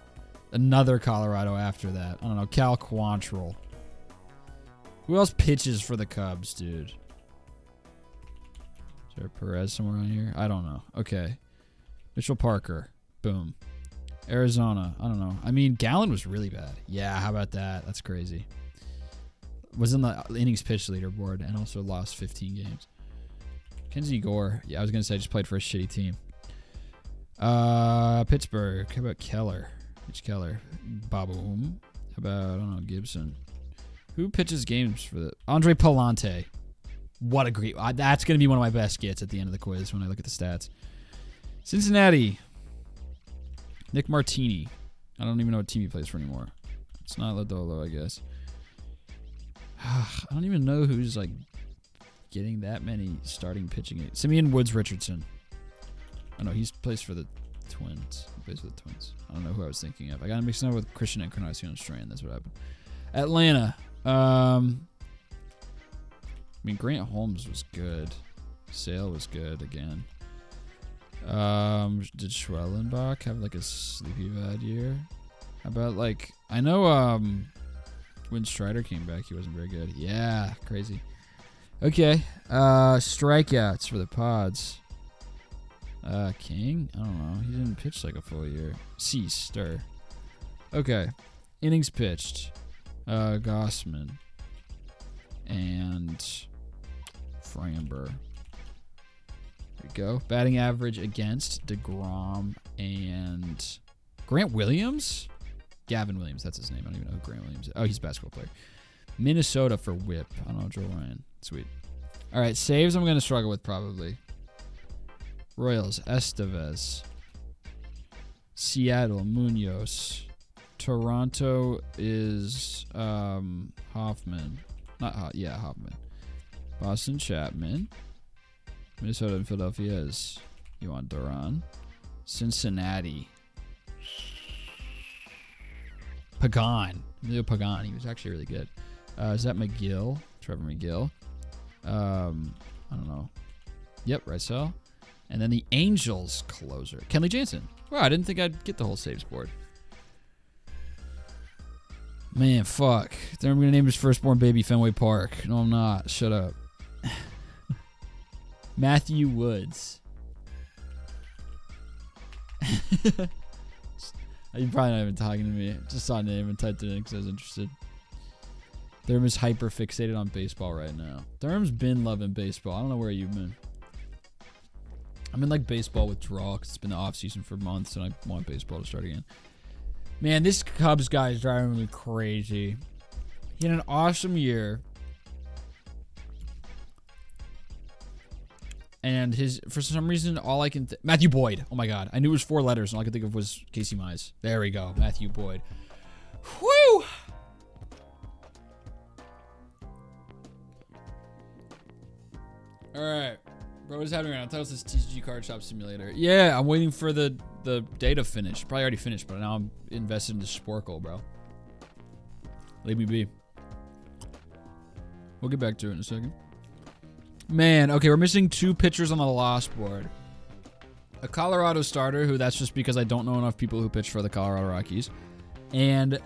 Another Colorado after that. I don't know. Cal Quantrill. Who else pitches for the Cubs, dude? Is there Perez somewhere on here? I don't know. Okay. Mitchell Parker. Boom. Arizona. I don't know. I mean, Gallen was really bad. Yeah, how about that? That's crazy. Was in the innings pitch leaderboard and also lost 15 games. Kenzie Gore. Yeah, I was going to say I just played for a shitty team. Pittsburgh. How about Keller? Mitch Keller. Baboom. How about, I don't know, Gibson. Who pitches games for the... Andre Palante. What a great... that's going to be one of my best gets at the end of the quiz when I look at the stats. Cincinnati. Nick Martini. I don't even know what team he plays for anymore. It's not Lodolo, I guess. I don't even know who's, like, getting that many starting pitching. Simeon Woods Richardson. Oh, no, he plays for the Twins. He plays for the Twins. I don't know who I was thinking of. I got him mixed up with Christian Encarnacion Strand. That's what happened. Atlanta. I mean, Grant Holmes was good. Sale was good again. Did Schwellenbach have like a sleepy bad year? How about like, I know when Strider came back, he wasn't very good. Yeah, crazy. Okay. Strikeouts for the Pods. King? I don't know. He didn't pitch like a full year. Stir. Okay. Innings pitched. Gossman. And Framber. There we go. Batting average against DeGrom and Grant Williams? Gavin Williams, that's his name. I don't even know who Grant Williams is. Oh, he's a basketball player. Minnesota for whip. I don't know, Joe Ryan. Sweet. All right, saves I'm going to struggle with probably. Royals, Estevez. Seattle, Munoz. Toronto is Hoffman. Hoffman. Boston, Chapman. Minnesota and Philadelphia is Yohan Duran. Cincinnati. Pagan. Emilio Pagan. He was actually really good. Is that McGill? Trevor McGill. I don't know. Yep, Rysel. And then the Angels closer. Kenley Jansen. Wow, I didn't think I'd get the whole saves board. Man, fuck. Then I'm going to name his firstborn baby Fenway Park. No, I'm not. Shut up. Matthew Woods. You're probably not even talking to me. Just saw a name and typed it in because I was interested. Therm is hyper fixated on baseball right now. Therm's been loving baseball. I don't know where you've been. I'm in like baseball withdrawal because it's been the off season for months and I want baseball to start again. Man, this Cubs guy is driving me crazy. He had an awesome year. And for some reason, all I can... Matthew Boyd. Oh my God. I knew it was 4 letters and all I could think of was Casey Mize. There we go. Matthew Boyd. Whew! Alright. Bro, what's happening right now? Tell us this TCG Card Shop Simulator. Yeah, I'm waiting for the day to finish. Probably already finished, but now I'm invested into Sporkle, bro. Leave me be. We'll get back to it in a second. Man, okay, we're missing 2 pitchers on the Lost board. A Colorado starter, who that's just because I don't know enough people who pitch for the Colorado Rockies. And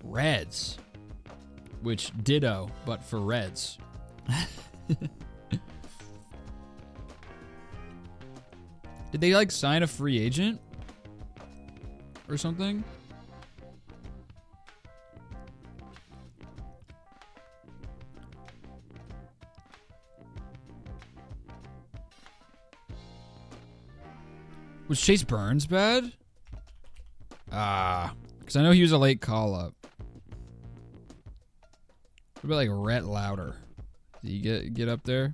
Reds. Which, ditto, but for Reds. Did they, like, sign a free agent? Or something? Was Chase Burns bad? Because I know he was a late call-up. What about, like, Rhett Lauder? Did he get up there?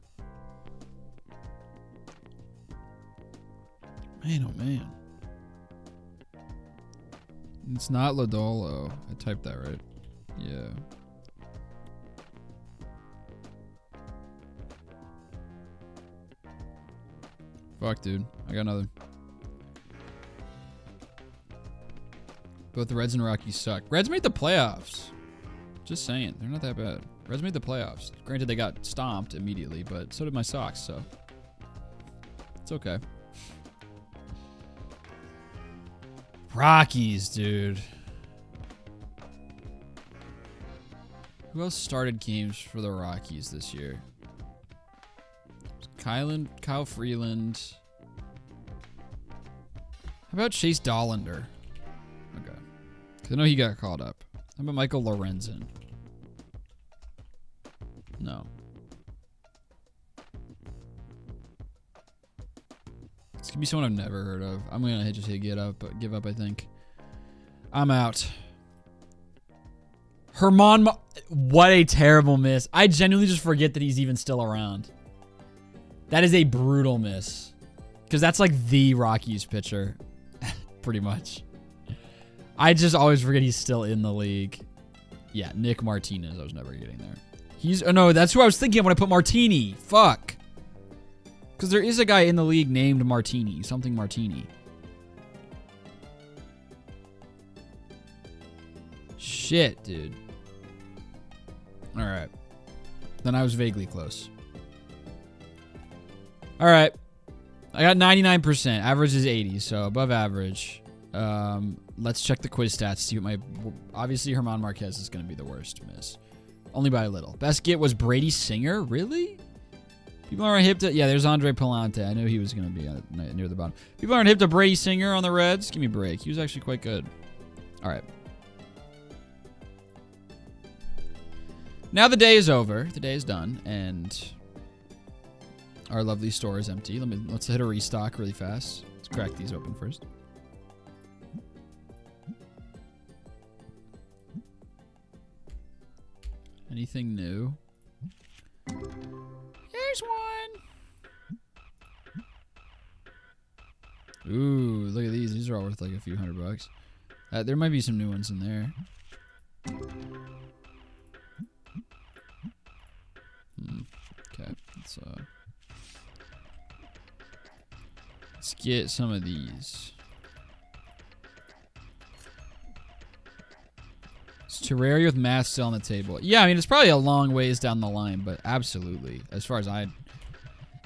Man, oh man. It's not Lodolo. I typed that right. Yeah. Fuck, dude. I got another. Both the Reds and Rockies suck. Reds made the playoffs. Just saying. They're not that bad. Reds made the playoffs. Granted, they got stomped immediately, but so did my Sox, so. It's okay. Rockies, dude. Who else started games for the Rockies this year? Kyle Freeland. How about Chase Dollander? Okay. Because I know he got called up. How about Michael Lorenzen? No. This could be someone I've never heard of. I'm going to just hit give up, I think. I'm out. What a terrible miss. I genuinely just forget that he's even still around. That is a brutal miss. Because that's like the Rockies pitcher. Pretty much. I just always forget he's still in the league. Yeah, Nick Martinez. I was never getting there. Oh no, that's who I was thinking of when I put Martini. Fuck. Because there is a guy in the league named Martini. Something Martini. Shit, dude. Alright. Then I was vaguely close. Alright. I got 99%. Average is 80, so above average. Let's check the quiz stats. See what my... Obviously, Herman Marquez is going to be the worst miss. Only by a little. Best get was Brady Singer? Really? People aren't hip to... Yeah, there's Andre Palante. I knew he was going to be near the bottom. People aren't hip to Brady Singer on the Reds? Give me a break. He was actually quite good. All right. Now the day is over. The day is done. And our lovely store is empty. Let's hit a restock really fast. Let's crack these open first. Anything new? Here's one. Ooh, look at these. These are all worth like a few $100. There might be some new ones in there. Okay, let's get some of these. Terraria with math still on the table. Yeah, I mean, it's probably a long ways down the line, but absolutely, as far as I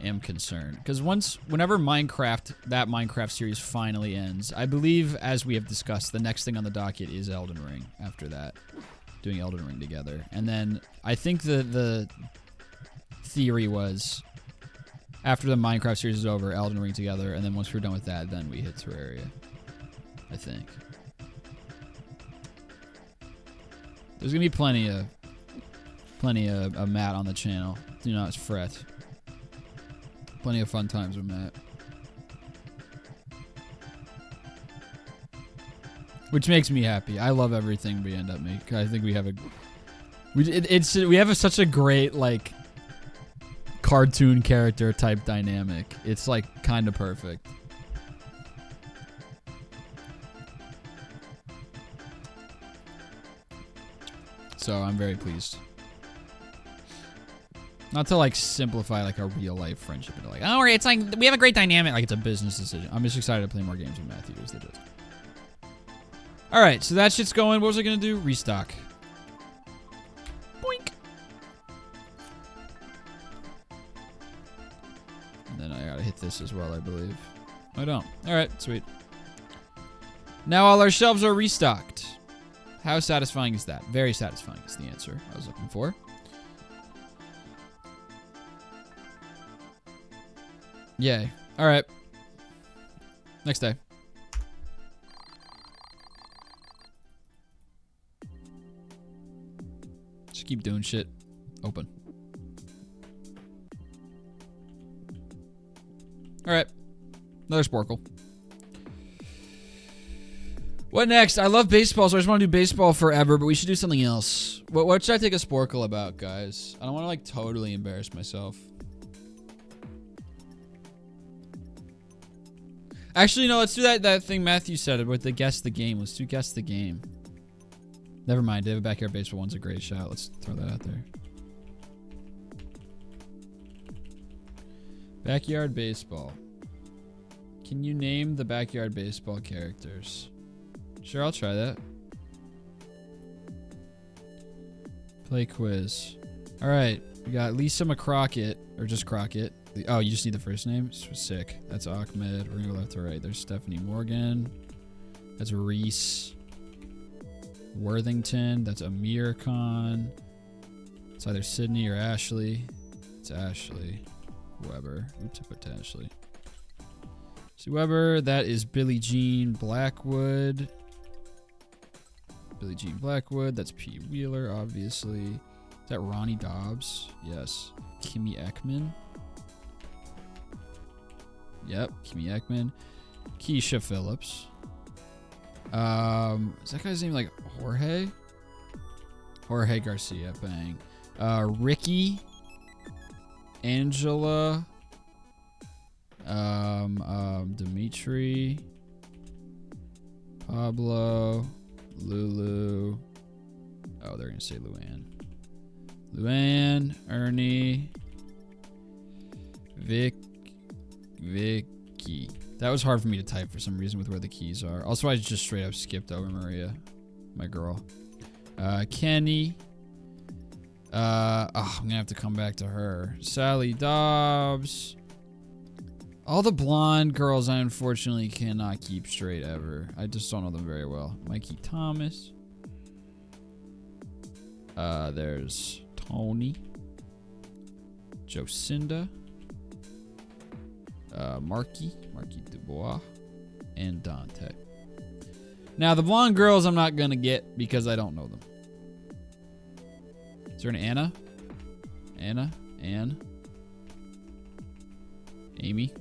am concerned. Because whenever that Minecraft series finally ends, I believe, as we have discussed, the next thing on the docket is Elden Ring after that. Doing Elden Ring together. And then I think the theory was, after the Minecraft series is over, Elden Ring together, and then once we're done with that, then we hit Terraria. I think. There's gonna be plenty of Matt on the channel. Do not fret. Plenty of fun times with Matt. Which makes me happy. I love everything we end up making. I think we have such a great like cartoon character type dynamic. It's like kind of perfect. So I'm very pleased. Not to like simplify like a real life friendship into like, don't worry, it's like we have a great dynamic. Like it's a business decision. I'm just excited to play more games with Matthew. Is the gist. All right, so that shit's going. What was I gonna do? Restock. Boink. And then I gotta hit this as well, I believe. I don't. All right, sweet. Now all our shelves are restocked. How satisfying is that? Very satisfying is the answer I was looking for. Yay. All right. Next day. Just keep doing shit. Open. All right. Another Sporkle. What next? I love baseball, so I just want to do baseball forever, but we should do something else. What should I take a Sporkle about, guys? I don't want to, like, totally embarrass myself. Actually, no, let's do that thing Matthew said with the guess the game. Let's do guess the game. Never mind. David Backyard Baseball one's a great shot. Let's throw that out there. Backyard Baseball. Can you name the Backyard Baseball characters? Sure, I'll try that. Play quiz. All right, we got Lisa McCrockett, or just Crockett. Oh, you just need the first name? Sick. That's Ahmed. We're gonna go left to right. There's Stephanie Morgan. That's Reese Worthington. That's Amir Khan. It's either Sydney or Ashley. It's Ashley Weber. Oops, I put Ashley. Sue Weber. That is Billie Jean Blackwood. Billie Jean Blackwood. That's P. Wheeler, obviously. Is that Ronnie Dobbs? Yes. Kimmy Ekman. Yep, Kimmy Ekman. Keisha Phillips. Is that guy's name like Jorge? Jorge Garcia, bang. Ricky. Angela. Dimitri. Pablo. Lulu. Oh, they're gonna say Luann. Luann, Ernie, Vicky. That was hard for me to type for some reason with where the keys are. Also, I just straight up skipped over Maria, my girl. Kenny. I'm gonna have to come back to her. Sally Dobbs. All the blonde girls I unfortunately cannot keep straight ever. I just don't know them very well. Mikey Thomas. There's Tony. Jocinda. Marky Dubois. And Dante. Now, the blonde girls I'm not gonna get because I don't know them. Is there an Anna? Anna? Anne? Amy?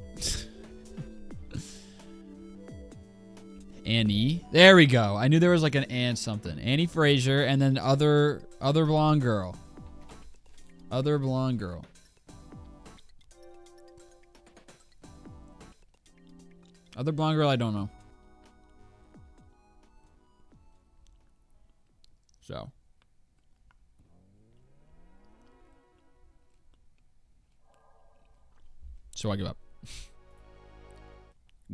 Annie. There we go. I knew there was like an Ann something. Annie Fraser, and then other blonde girl. Other blonde girl. Other blonde girl I don't know. So I give up.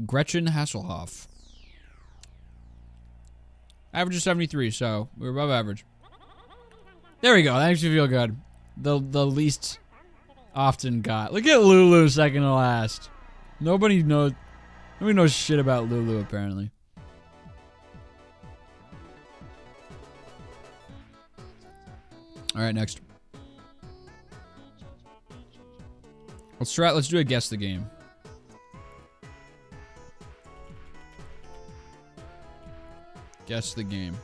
Gretchen Hasselhoff. Average of 73, so we're above average. There we go. That makes me feel good. The least often got. Look at Lulu second to last. Nobody knows shit about Lulu apparently. All right, next. Let's do a guess the game. Guess the game.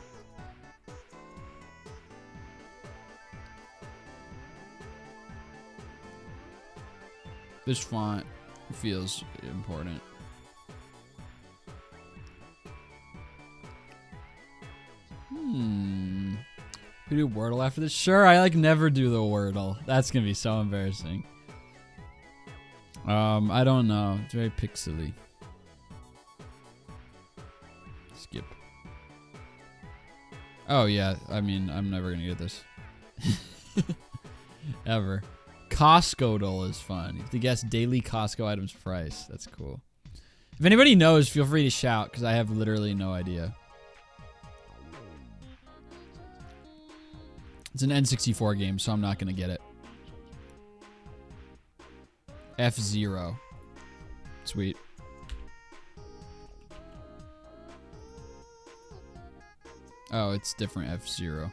This font feels important. We do Wordle after this? Sure, I never do the Wordle. That's gonna be so embarrassing. I don't know. It's very pixely. Skip. Oh yeah, I mean, I'm never gonna get this. Ever. Costco-dle is fun. You have to guess daily Costco items price. That's cool. If anybody knows, feel free to shout, because I have literally no idea. It's an N64 game, so I'm not gonna get it. F-Zero. Sweet. Oh, it's different. F-Zero.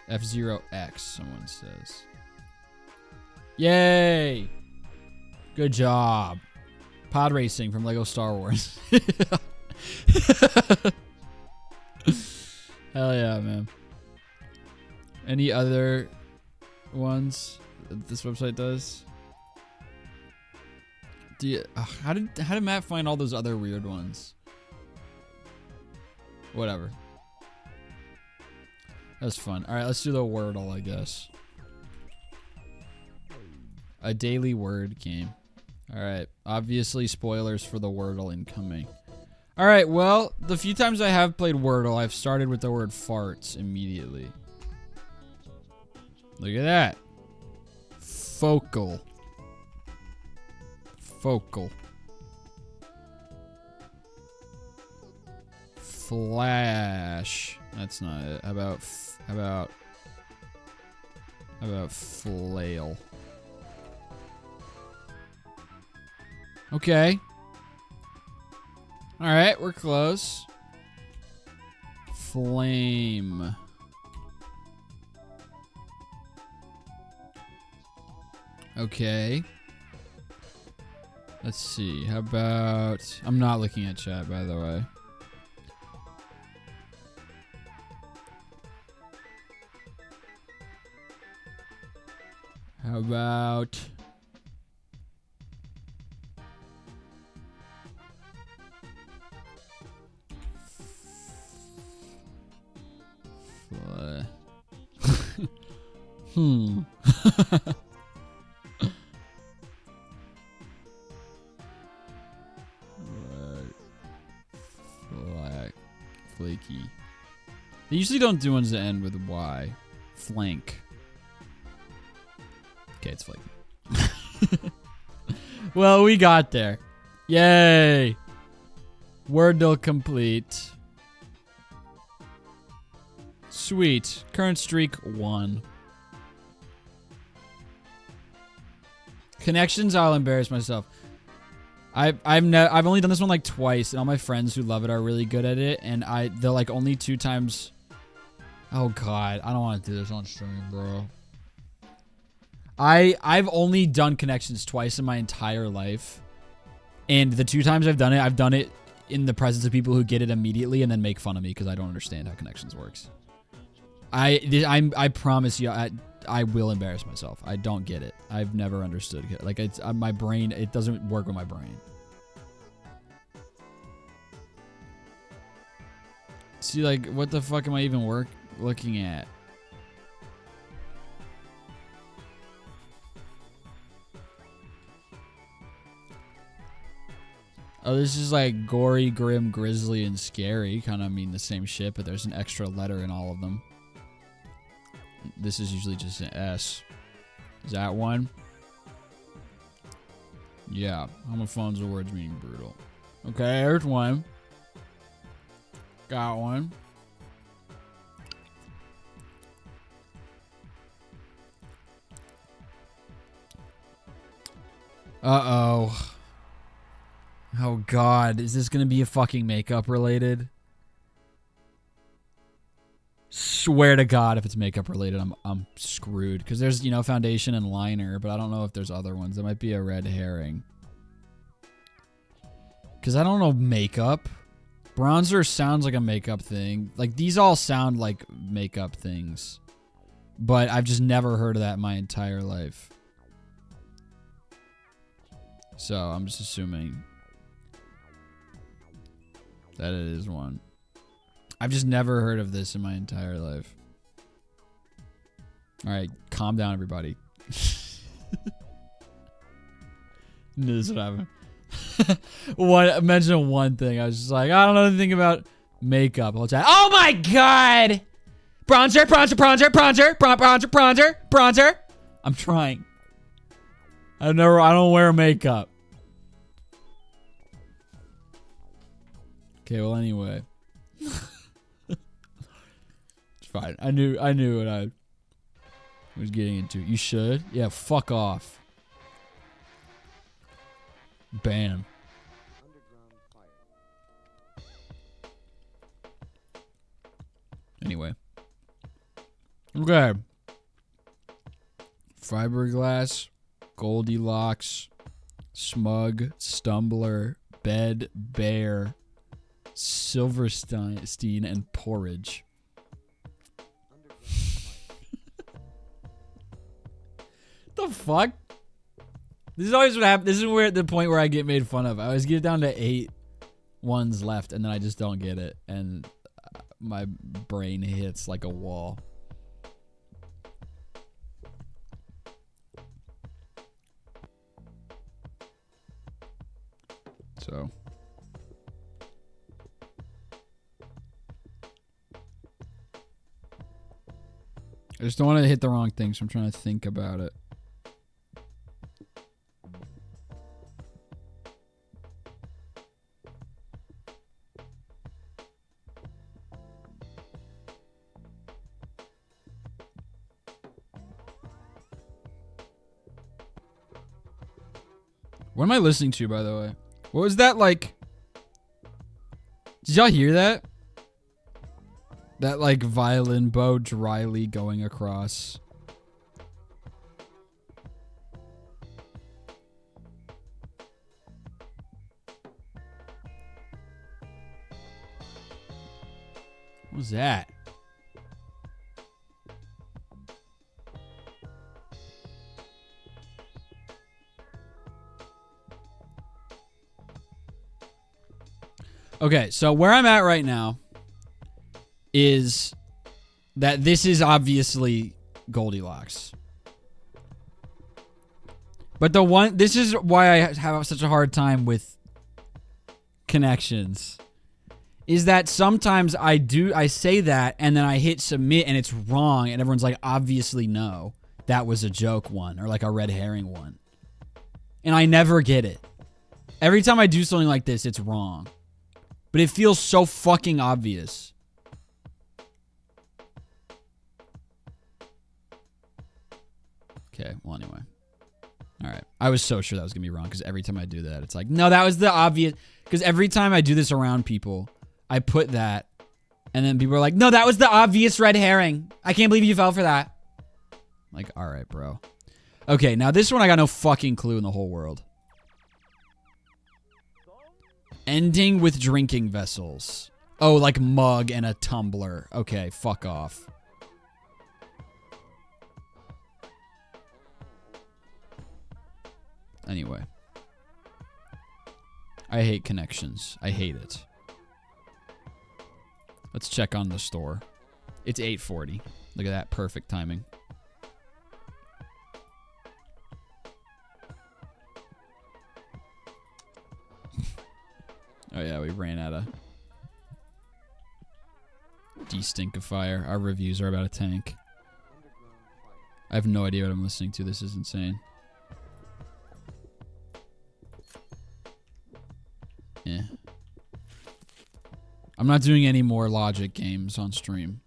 F-Zero X, someone says. Yay! Good job. Pod racing from Lego Star Wars. Hell yeah, man. Any other ones that this website does? How did Matt find all those other weird ones? Whatever. That's fun. All right, let's do the Wordle, I guess. A daily word game. All right. Obviously, spoilers for the Wordle incoming. All right. Well, the few times I have played Wordle, I've started with the word farts immediately. Look at that. Focal. Focal. Flash. That's not it. How about flail? Okay. All right, we're close. Flame. Okay. Let's see. How about... I'm not looking at chat, by the way. How about... Flaky. They usually don't do ones that end with Y. Flank. Okay, it's flaky. Well, we got there. Yay! Wordle complete. Sweet. Current streak 1. Connections, I'll embarrass myself. I've only done this one like twice, and all my friends who love it are really good at it, and they're like only 2 times. Oh god, I don't want to do this on stream, bro. I've only done connections twice in my entire life, and the 2 times I've done it in the presence of people who get it immediately and then make fun of me because I don't understand how connections works. I promise you, I will embarrass myself. I don't get it. I've never understood it. Like, it's my brain, it doesn't work with my brain. See, like, what the fuck am I even looking at? Oh, this is like gory, grim, grisly, and scary. Kind of mean the same shit, but there's an extra letter in all of them. This is usually just an S. Is that one? Yeah. Homophones are words meaning brutal. Okay, there's one. Got one. Uh-oh. Oh, God. Is this going to be a fucking makeup related? Swear to God, if it's makeup related, I'm screwed. Because there's, you know, foundation and liner, but I don't know if there's other ones. There might be a red herring. Because I don't know makeup. Bronzer sounds like a makeup thing. Like, these all sound like makeup things. But I've just never heard of that in my entire life. So, I'm just assuming that it is one. I've just never heard of this in my entire life. Alright, calm down, everybody. Knew this would happen. Mention one thing. I was just like, I don't know anything about makeup. Oh my god! Bronzer, bronzer, bronzer, bronzer, bronzer, bronzer, bronzer. I'm trying. I don't wear makeup. Okay, well anyway. It's fine. I knew what I was getting into. You should? Yeah, fuck off. Bam. Anyway. Okay. Fiberglass, Goldilocks, Smug, Stumbler, Bed, Bear, Silverstein, and Porridge. The fuck? This is always what happens. This is where the point where I get made fun of. I always get down to 8 ones left, and then I just don't get it, and my brain hits like a wall. So. I just don't want to hit the wrong thing, so I'm trying to think about it. What am I listening to, by the way? What was that like? Did y'all hear that? That like violin bow dryly going across. What was that? Okay, so where I'm at right now is that this is obviously Goldilocks. But this is why I have such a hard time with connections. Is that sometimes I say that and then I hit submit and it's wrong and everyone's like, obviously no, that was a joke one or like a red herring one. And I never get it. Every time I do something like this, it's wrong. But it feels so fucking obvious. Okay, well anyway. Alright. I was so sure that was going to be wrong because every time I do that, it's like, no, that was the obvious. Because every time I do this around people, I put that. And then people are like, no, that was the obvious red herring. I can't believe you fell for that. Like, alright, bro. Okay, now this one I got no fucking clue in the whole world. Ending with drinking vessels. Oh, like mug and a tumbler. Okay, fuck off. Anyway. I hate connections. I hate it. Let's check on the store. It's 8:40. Look at that. Perfect timing. Oh yeah, we ran out of destinkifier. Our reviews are about a tank. I have no idea what I'm listening to. This is insane. Yeah. I'm not doing any more logic games on stream.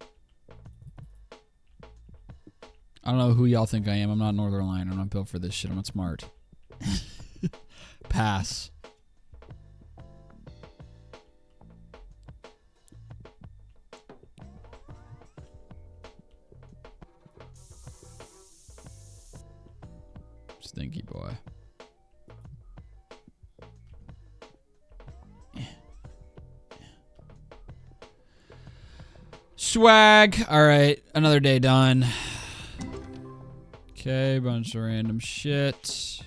I don't know who y'all think I am. I'm not Northern I'm not built for this shit. I'm not smart. Pass. Stinky boy. Swag. All right, another day done. Okay, bunch of random shit.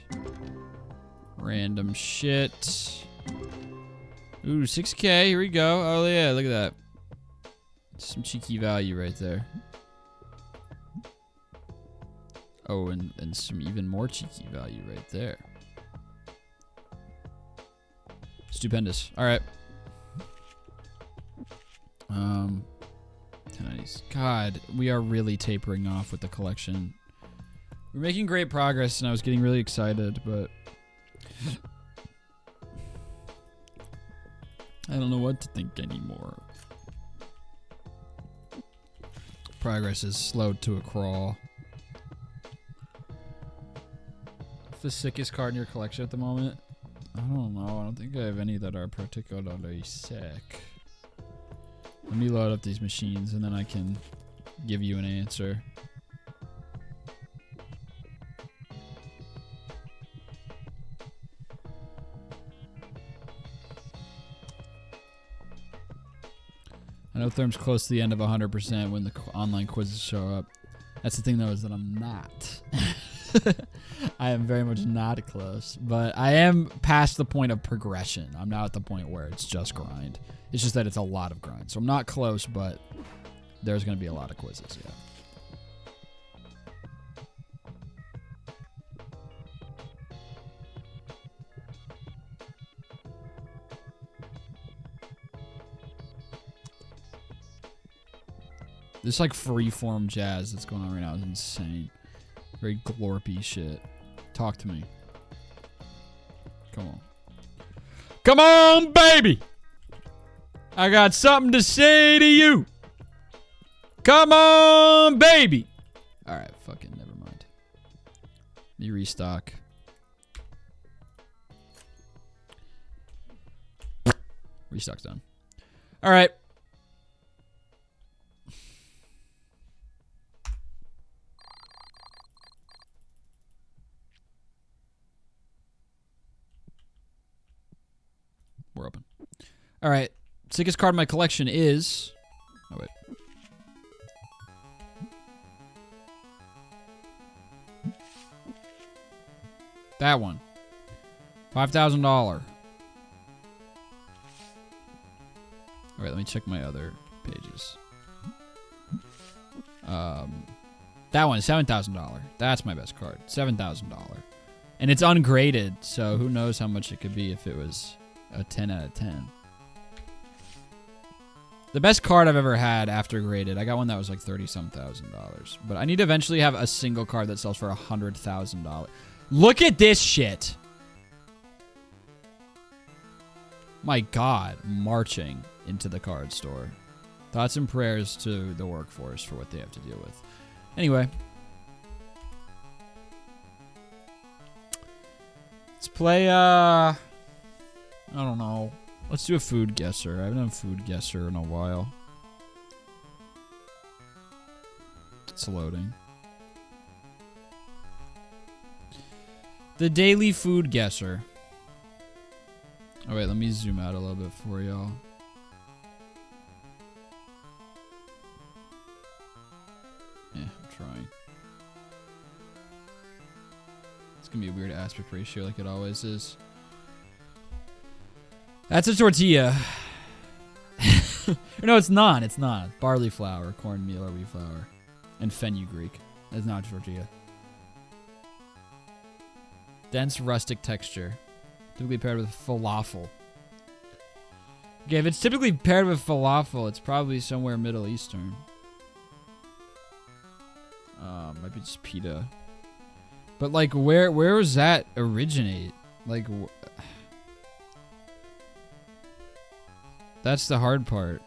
Random shit. Ooh, 6K. Here we go. Oh yeah, look at that. Some cheeky value right there. Oh, and some even more cheeky value right there. Stupendous. All right. Nice. God, we are really tapering off with the collection. We're making great progress, and I was getting really excited, but I don't know what to think anymore. Progress is slowed to a crawl. What's the sickest card in your collection at the moment? I don't know. I don't think I have any that are particularly sick. Let me load up these machines and then I can give you an answer. I know Therm's close to the end of 100% when the online quizzes show up. That's the thing though, is that I'm not. I am very much not close, but I am past the point of progression. I'm now at the point where it's just grind. It's just that it's a lot of grind. So I'm not close, but there's going to be a lot of quizzes, yeah. This like freeform jazz that's going on right now is insane. Very glorpy shit. Talk to me. Come on. Come on, baby! I got something to say to you. Come on, baby! Alright, fucking never mind. Let me restock. Restock's done. Alright. We're open. All right. Sickest card in my collection is... Oh, wait. That one. $5,000. All right, let me check my other pages. That one, $7,000. That's my best card. $7,000. And it's ungraded, so who knows how much it could be if it was a 10 out of 10. The best card I've ever had after graded, I got one that was like $30-some-thousand. But I need to eventually have a single card that sells for $100,000. Look at this shit. My God, marching into the card store. Thoughts and prayers to the workforce for what they have to deal with. Anyway. Let's play, I don't know. Let's do a food guesser. I haven't done a food guesser in a while. It's loading. The daily food guesser. Oh wait, let me zoom out a little bit for y'all. Yeah, I'm trying. It's gonna be a weird aspect ratio like it always is. That's a tortilla. No, it's not. It's not. Barley flour, cornmeal, or wheat flour. And fenugreek. That's not a tortilla. Dense rustic texture. Typically paired with falafel. Okay, if it's typically paired with falafel, it's probably somewhere Middle Eastern. Might be just pita. But like, where does that originate? Like, that's the hard part.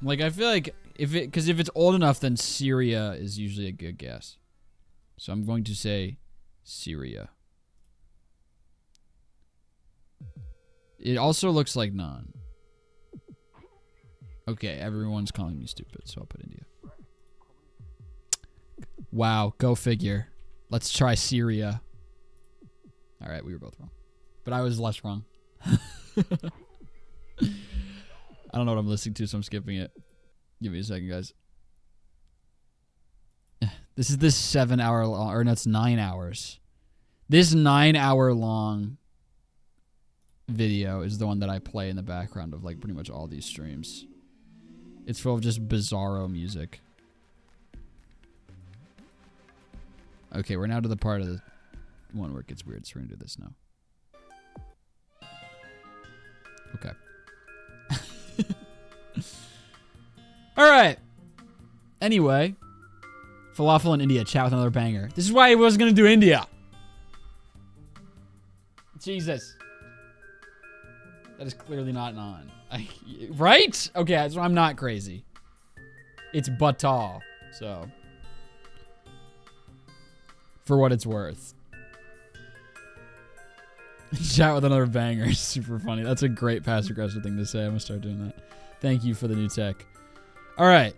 Like, I feel like if it's old enough, then Syria is usually a good guess. So I'm going to say Syria. It also looks like naan. Okay, everyone's calling me stupid, so I'll put India. Wow, go figure. Let's try Syria. All right, we were both wrong. But I was less wrong. I don't know what I'm listening to, so I'm skipping it. Give me a second, guys. This is this 7 hour long, or no, it's 9 hours. This 9 hour long video is the one that I play in the background of like pretty much all these streams. It's full of just bizarro music. Okay, we're now to the part of the one where it gets weird, so we're gonna do this now. Okay. Alright. Anyway. Falafel in India. Chat with another banger. This is why I was gonna do India. Jesus. That is clearly not naan. Right? Okay, so I'm not crazy. It's butter. So. For what it's worth. Chat with another banger. Super funny. That's a great passive-aggressive thing to say. I'm gonna start doing that. Thank you for the new tech. Alright.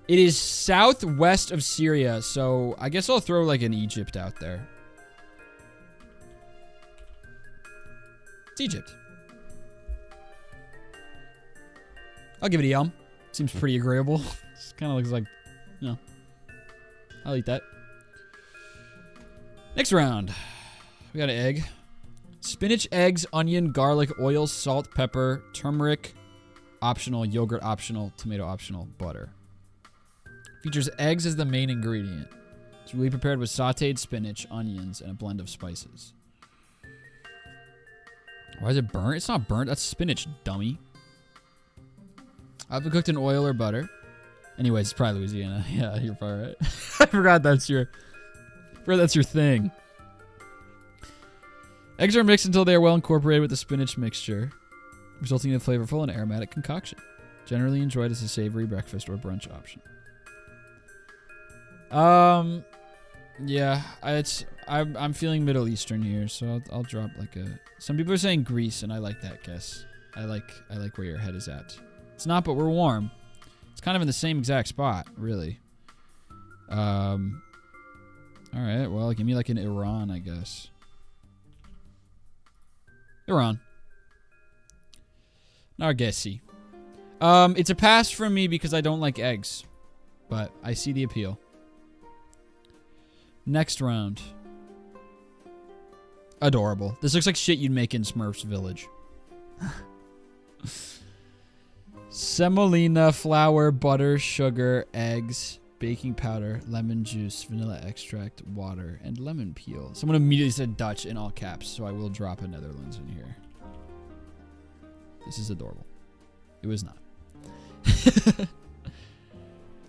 It is southwest of Syria, so I guess I'll throw like an Egypt out there. It's Egypt. I'll give it a yum. Seems pretty agreeable. Just kind of looks like, you know. I'll eat that. Next round. We got an egg. Spinach, eggs, onion, garlic, oil, salt, pepper, turmeric, optional, yogurt optional, tomato optional, butter. Features eggs as the main ingredient. It's really prepared with sauteed spinach, onions, and a blend of spices. Why is it burnt? It's not burnt. That's spinach, dummy. I've been cooked in oil or butter. Anyways, it's probably Louisiana. Yeah, you're probably right. I forgot that's your thing. Eggs are mixed until they are well incorporated with the spinach mixture, resulting in a flavorful and aromatic concoction. Generally enjoyed as a savory breakfast or brunch option. Yeah, I'm feeling Middle Eastern here, so I'll drop like a. Some people are saying Greece, and I like that guess. I like where your head is at. It's not, but we're warm. It's kind of in the same exact spot, really. All right, well, give me like an Iran, I guess. Iran. Nargesi. It's a pass from me because I don't like eggs. but I see the appeal. Next round. Adorable. This looks like shit you'd make in Smurf's Village. Semolina, flour, butter, sugar, eggs, baking powder, lemon juice, vanilla extract, water, and lemon peel. Someone immediately said Dutch in all caps, so I will drop a Netherlands in here. This is adorable. It was not.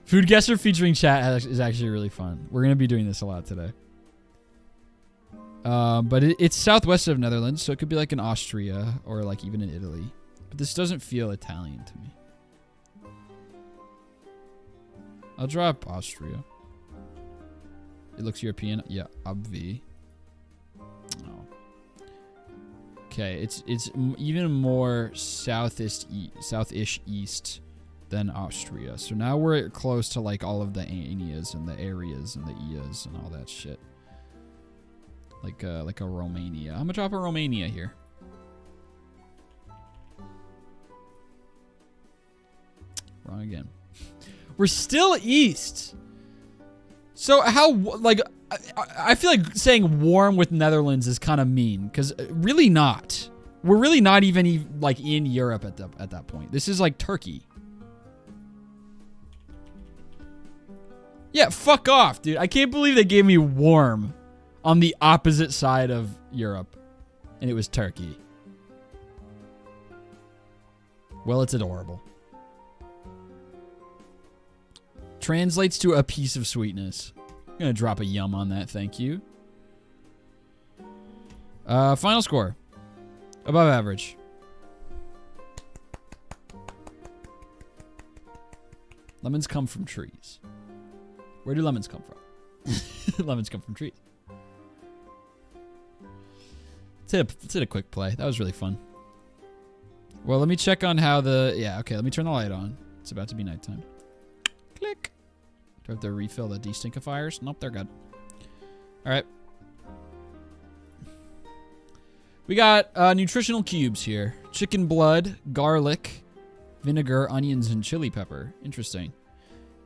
Food guesser featuring chat is actually really fun. We're going to be doing this a lot today. But it's southwest of Netherlands, so it could be like in Austria or like even in Italy. But this doesn't feel Italian to me. I'll drop Austria. It looks European. Yeah, obvi. Oh. Okay, it's even more southish east than Austria. So now we're close to like all of the Anias and the areas and the Ias and all that shit. Like a Romania. I'm gonna drop a Romania here. Wrong again. We're still east. So how, like, I feel like saying warm with Netherlands is kind of mean, because really not. We're really not even like in Europe at that point. This is like Turkey. Yeah, fuck off, dude. I can't believe they gave me warm on the opposite side of Europe, and it was Turkey. Well, it's adorable. Translates to a piece of sweetness. I'm gonna drop a yum on that, thank you. Final score. Above average. Lemons come from trees. Where do lemons come from? Lemons come from trees. Let's hit a quick play. That was really fun. Well, let me check on how yeah, okay, let me turn the light on. It's about to be nighttime. Click. Do I have to refill the destinkifiers? Nope, they're good. All right. We got nutritional cubes here. Chicken blood, garlic, vinegar, onions, and chili pepper. Interesting.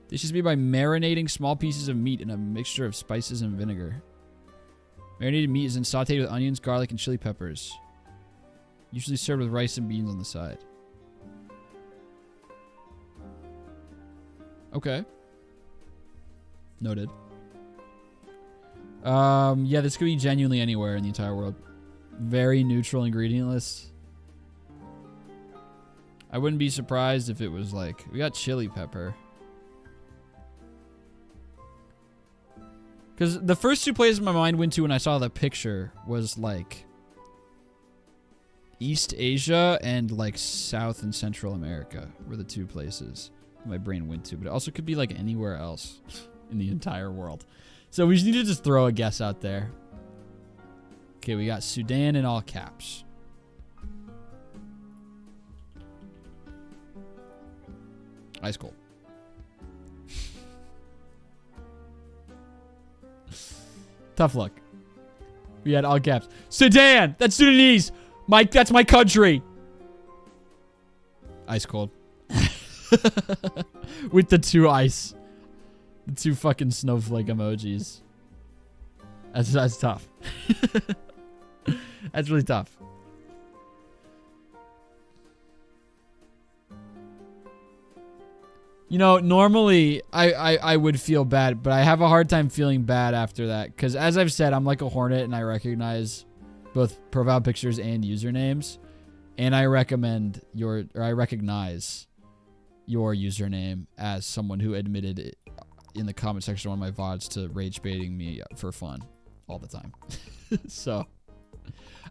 This is made by marinating small pieces of meat in a mixture of spices and vinegar. Marinated meat is then sauteed with onions, garlic, and chili peppers. Usually served with rice and beans on the side. Okay. Noted. Yeah, this could be genuinely anywhere in the entire world. Very neutral ingredient list. I wouldn't be surprised if it was like, we got chili pepper. Because the first two places my mind went to when I saw the picture was like East Asia and like South and Central America were the two places my brain went to. But it also could be like anywhere else in the entire world. So we just need to just throw a guess out there. Okay, we got Sudan in all caps. Ice cold. Tough luck. We had all caps. Sudan! That's Sudanese! That's my country! Ice cold. With the two ice. The two fucking snowflake emojis. That's tough. That's really tough. You know, normally I would feel bad, but I have a hard time feeling bad after that. Because as I've said, I'm like a hornet and I recognize both profile pictures and usernames. And I recognize your username as someone who admitted it in the comment section of one of my VODs to rage baiting me for fun all the time. So,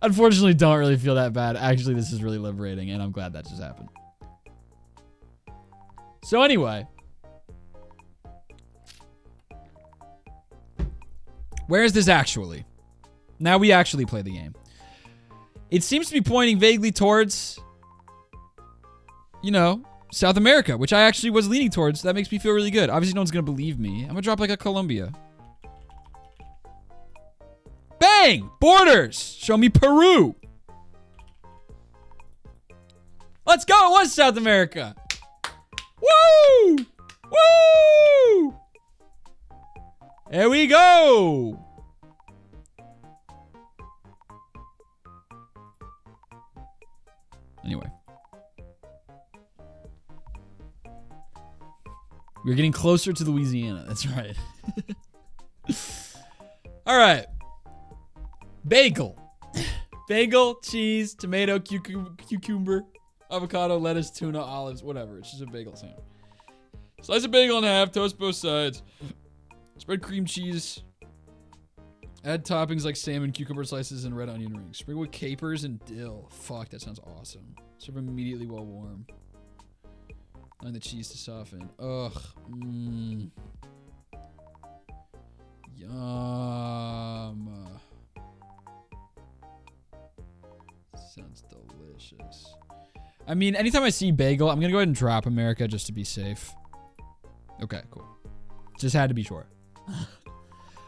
unfortunately, don't really feel that bad. Actually, this is really liberating, and I'm glad that just happened. So anyway, where is this actually? Now we actually play the game. It seems to be pointing vaguely towards, you know, South America, which I actually was leaning towards. That makes me feel really good. Obviously, no one's going to believe me. I'm going to drop like a Colombia. Bang! Borders! Show me Peru. Let's go! It was South America. Woo! Woo! There we go. Anyway. We're getting closer to Louisiana. That's right. All right. Bagel. Bagel, cheese, tomato, cucumber, avocado, lettuce, tuna, olives, whatever. It's just a bagel sandwich. Slice a bagel in half, toast both sides. Spread cream cheese. Add toppings like salmon, cucumber slices, and red onion rings. Sprinkle with capers and dill. Fuck, that sounds awesome. Serve immediately while warm. Line the cheese to soften. Ugh. Mmm. Yum. Sounds delicious. I mean, anytime I see bagel, I'm gonna go ahead and drop America just to be safe. Okay, cool. Just had to be sure.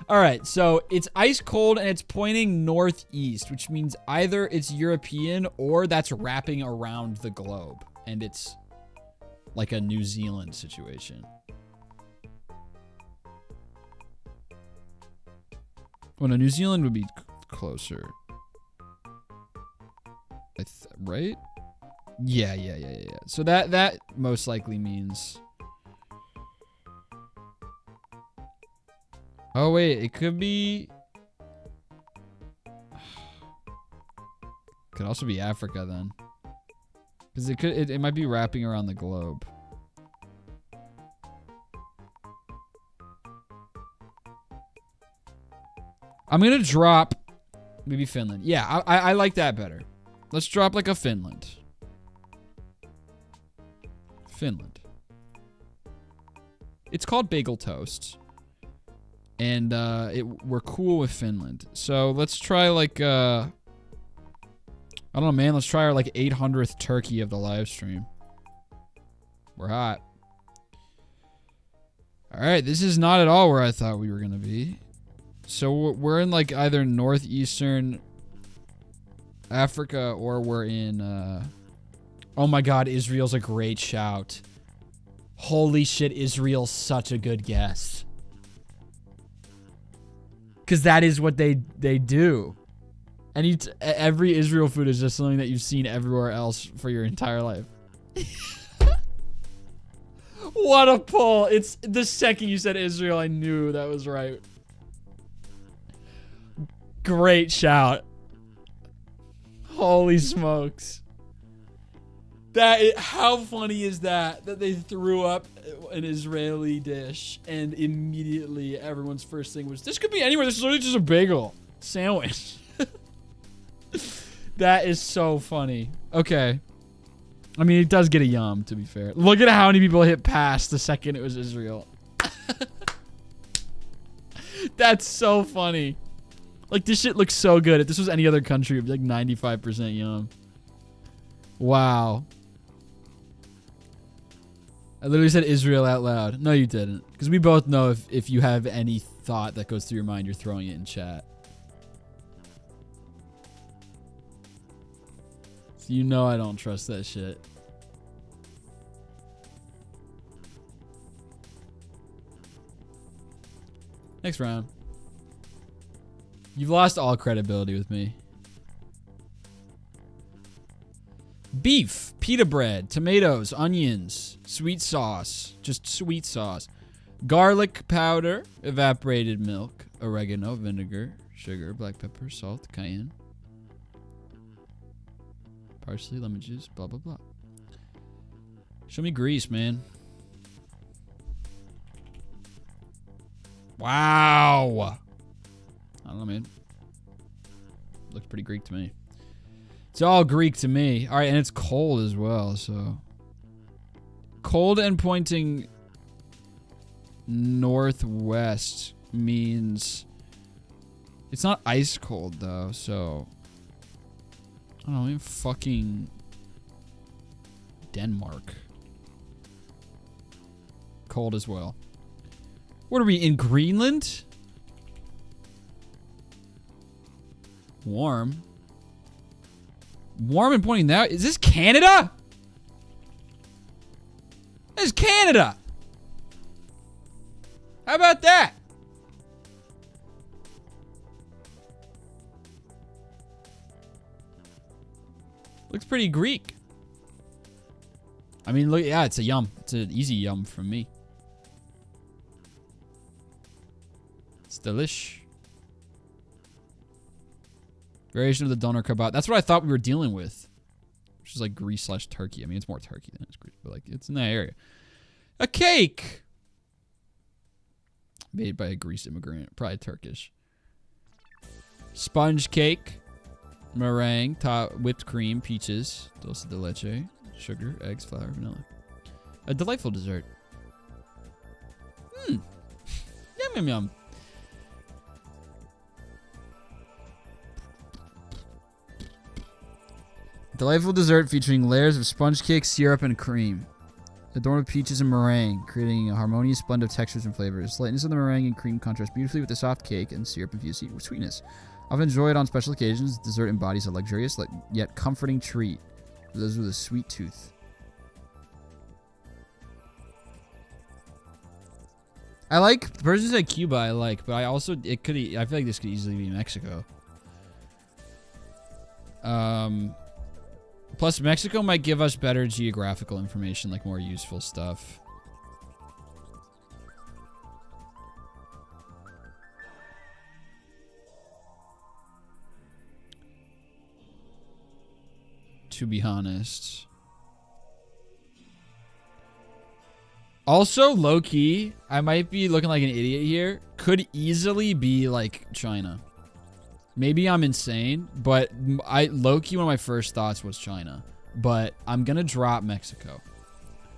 All right, so it's ice cold and it's pointing northeast, which means either it's European or that's wrapping around the globe, and it's like a New Zealand situation. Well, no, New Zealand would be closer. Right? Yeah. So that most likely means... Oh, wait, it could be... Could also be Africa, then. Because it might be wrapping around the globe. I'm gonna drop maybe Finland. Yeah, I like that better. Let's drop like a Finland. Finland. It's called Bagel Toast. And we're cool with Finland. So let's try like I don't know, man. Let's try our like 800th turkey of the live stream. We're hot. All right, this is not at all where I thought we were gonna be. So we're in like either northeastern Africa or we're in oh my god, Israel's a great shout. Holy shit, Israel's such a good guess. Cause that is what they do. And every Israel food is just something that you've seen everywhere else for your entire life. What a pull. It's the second you said Israel, I knew that was right. Great shout. Holy smokes. How funny is that they threw up an Israeli dish and immediately everyone's first thing was, this could be anywhere. This is literally just a bagel sandwich. That is so funny. Okay. I mean, it does get a yum, to be fair. Look at how many people hit pass the second it was Israel. That's so funny. Like, this shit looks so good. If this was any other country, it would be like 95% yum. Wow. I literally said Israel out loud. No, you didn't. Because we both know if you have any thought that goes through your mind, you're throwing it in chat. So you know I don't trust that shit. Next round. You've lost all credibility with me. Beef, pita bread, tomatoes, onions, sweet sauce, just sweet sauce, garlic powder, evaporated milk, oregano, vinegar, sugar, black pepper, salt, cayenne, parsley, lemon juice, blah, blah, blah. Show me grease, man. Wow. I don't know, man. Looks pretty Greek to me. It's all Greek to me. All right, and it's cold as well, so. Cold and pointing northwest means it's not ice cold, though, so. I don't know, maybe fucking Denmark. Cold as well. What are we, in Greenland? Warm. Warm and pointing that. Is this Canada? This is Canada. How about that? Looks pretty Greek. I mean, look, yeah, it's a yum. It's an easy yum from me. It's delish. Variation of the doner kebab. That's what I thought we were dealing with. Which is like Greece / Turkey. I mean, it's more Turkey than it's Greece, but like, it's in that area. A cake! Made by a Greece immigrant. Probably Turkish. Sponge cake. Meringue. Top whipped cream. Peaches. Dulce de leche. Sugar. Eggs. Flour. Vanilla. A delightful dessert. Yum, yum, yum. Delightful dessert featuring layers of sponge cake, syrup, and cream. Adorned with peaches and meringue, creating a harmonious blend of textures and flavors. The lightness of the meringue and cream contrast beautifully with the soft cake and syrup-infused sweetness. Often enjoyed on special occasions, dessert embodies a luxurious yet comforting treat for those with a sweet tooth. I like the person who said Cuba. I like, but I also I feel like this could easily be Mexico. Plus, Mexico might give us better geographical information, like more useful stuff. To be honest. Also, low-key, I might be looking like an idiot here. Could easily be, like, China. Maybe I'm insane, but low-key, one of my first thoughts was China. But I'm going to drop Mexico.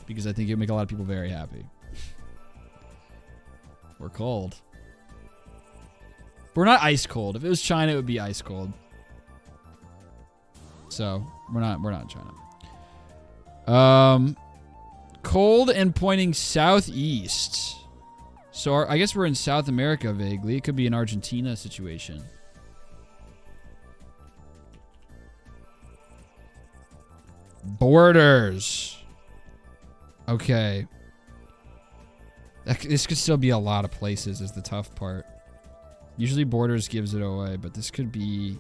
Because I think it would make a lot of people very happy. We're cold. But we're not ice cold. If it was China, it would be ice cold. So, we're not in China. Cold and pointing southeast. So, I guess we're in South America vaguely. It could be an Argentina situation. Borders. Okay. This could still be a lot of places is the tough part. Usually borders gives it away, but this could be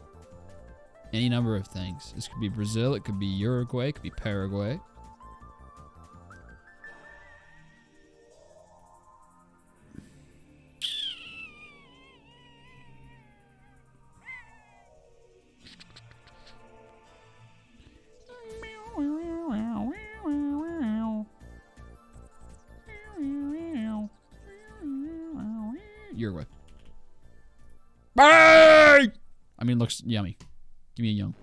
any number of things. This could be Brazil. It could be Uruguay. It could be Paraguay. Uruguay. Bye! I mean, looks yummy. Give me a young.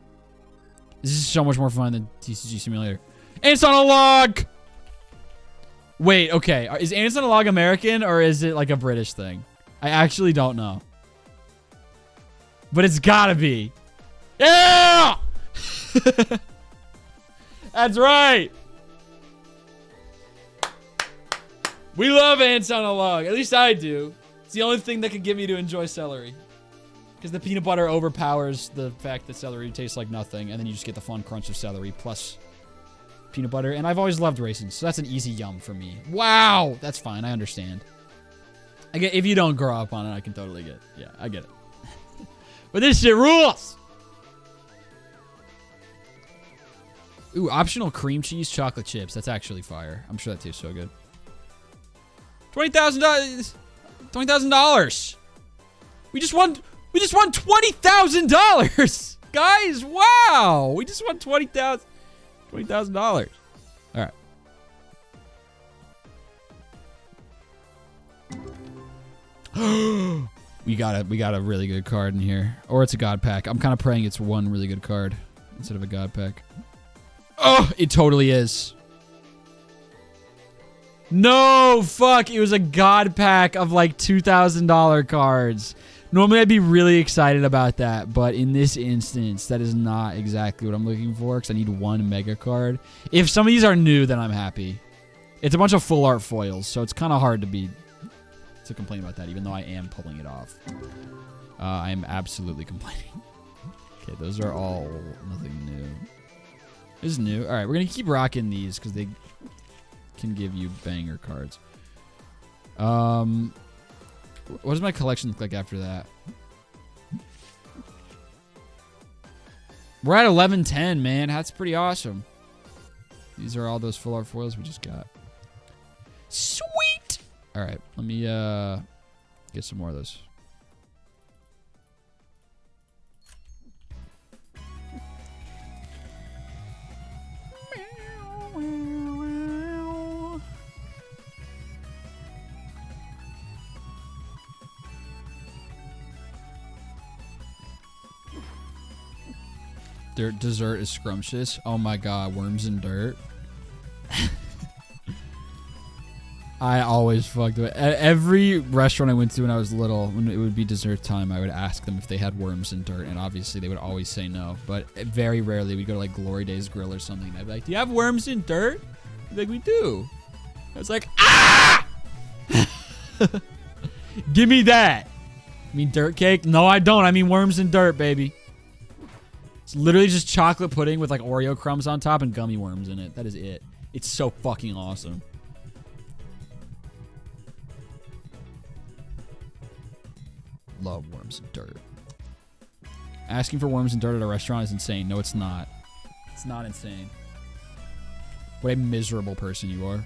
This is so much more fun than TCG Simulator. And it's on a log! Wait, okay. Is Ants on a Log American or is it like a British thing? I actually don't know. But it's gotta be. Yeah! That's right! We love Ants on a Log. At least I do. It's the only thing that can get me to enjoy celery. Because the peanut butter overpowers the fact that celery tastes like nothing, and then you just get the fun crunch of celery plus peanut butter. And I've always loved raisins, so that's an easy yum for me. Wow! That's fine, I understand. If you don't grow up on it, I can totally get it. Yeah, I get it. But this shit rules! Ooh, optional cream cheese chocolate chips. That's actually fire. I'm sure that tastes so good. $20,000! $20,000! We just won $20,000! Guys, wow! We just won $20,000. All right. we got a really good card in here, or it's a god pack. I'm kind of praying it's one really good card instead of a god pack. Oh, it totally is. No, fuck. It was a god pack of like $2,000 cards. Normally, I'd be really excited about that, but in this instance, that is not exactly what I'm looking for because I need one mega card. If some of these are new, then I'm happy. It's a bunch of full art foils, so it's kind of hard to complain about that, even though I am pulling it off. I am absolutely complaining. Okay, those are all nothing new. This is new. All right, we're going to keep rocking these because they can give you banger cards. What does my collection look like after that? We're at 1110, man. That's pretty awesome. These are all those full art foils we just got. Sweet! All right, let me get some more of those. Their dessert is scrumptious. Oh my god, worms and dirt. I always fucked with it. Every restaurant I went to when I was little, when it would be dessert time, I would ask them if they had worms and dirt, and obviously they would always say no. But very rarely we'd go to like Glory Days Grill or something. I'd be like, "Do you have worms and dirt?" They'd be like, "We do." I was like, "Ah! Give me that." I mean dirt cake? No, I don't. I mean worms and dirt, baby. It's literally just chocolate pudding with like Oreo crumbs on top and gummy worms in it. That is it. It's so fucking awesome. Love worms and dirt. Asking for worms and dirt at a restaurant is insane. No, it's not. It's not insane. What a miserable person you are.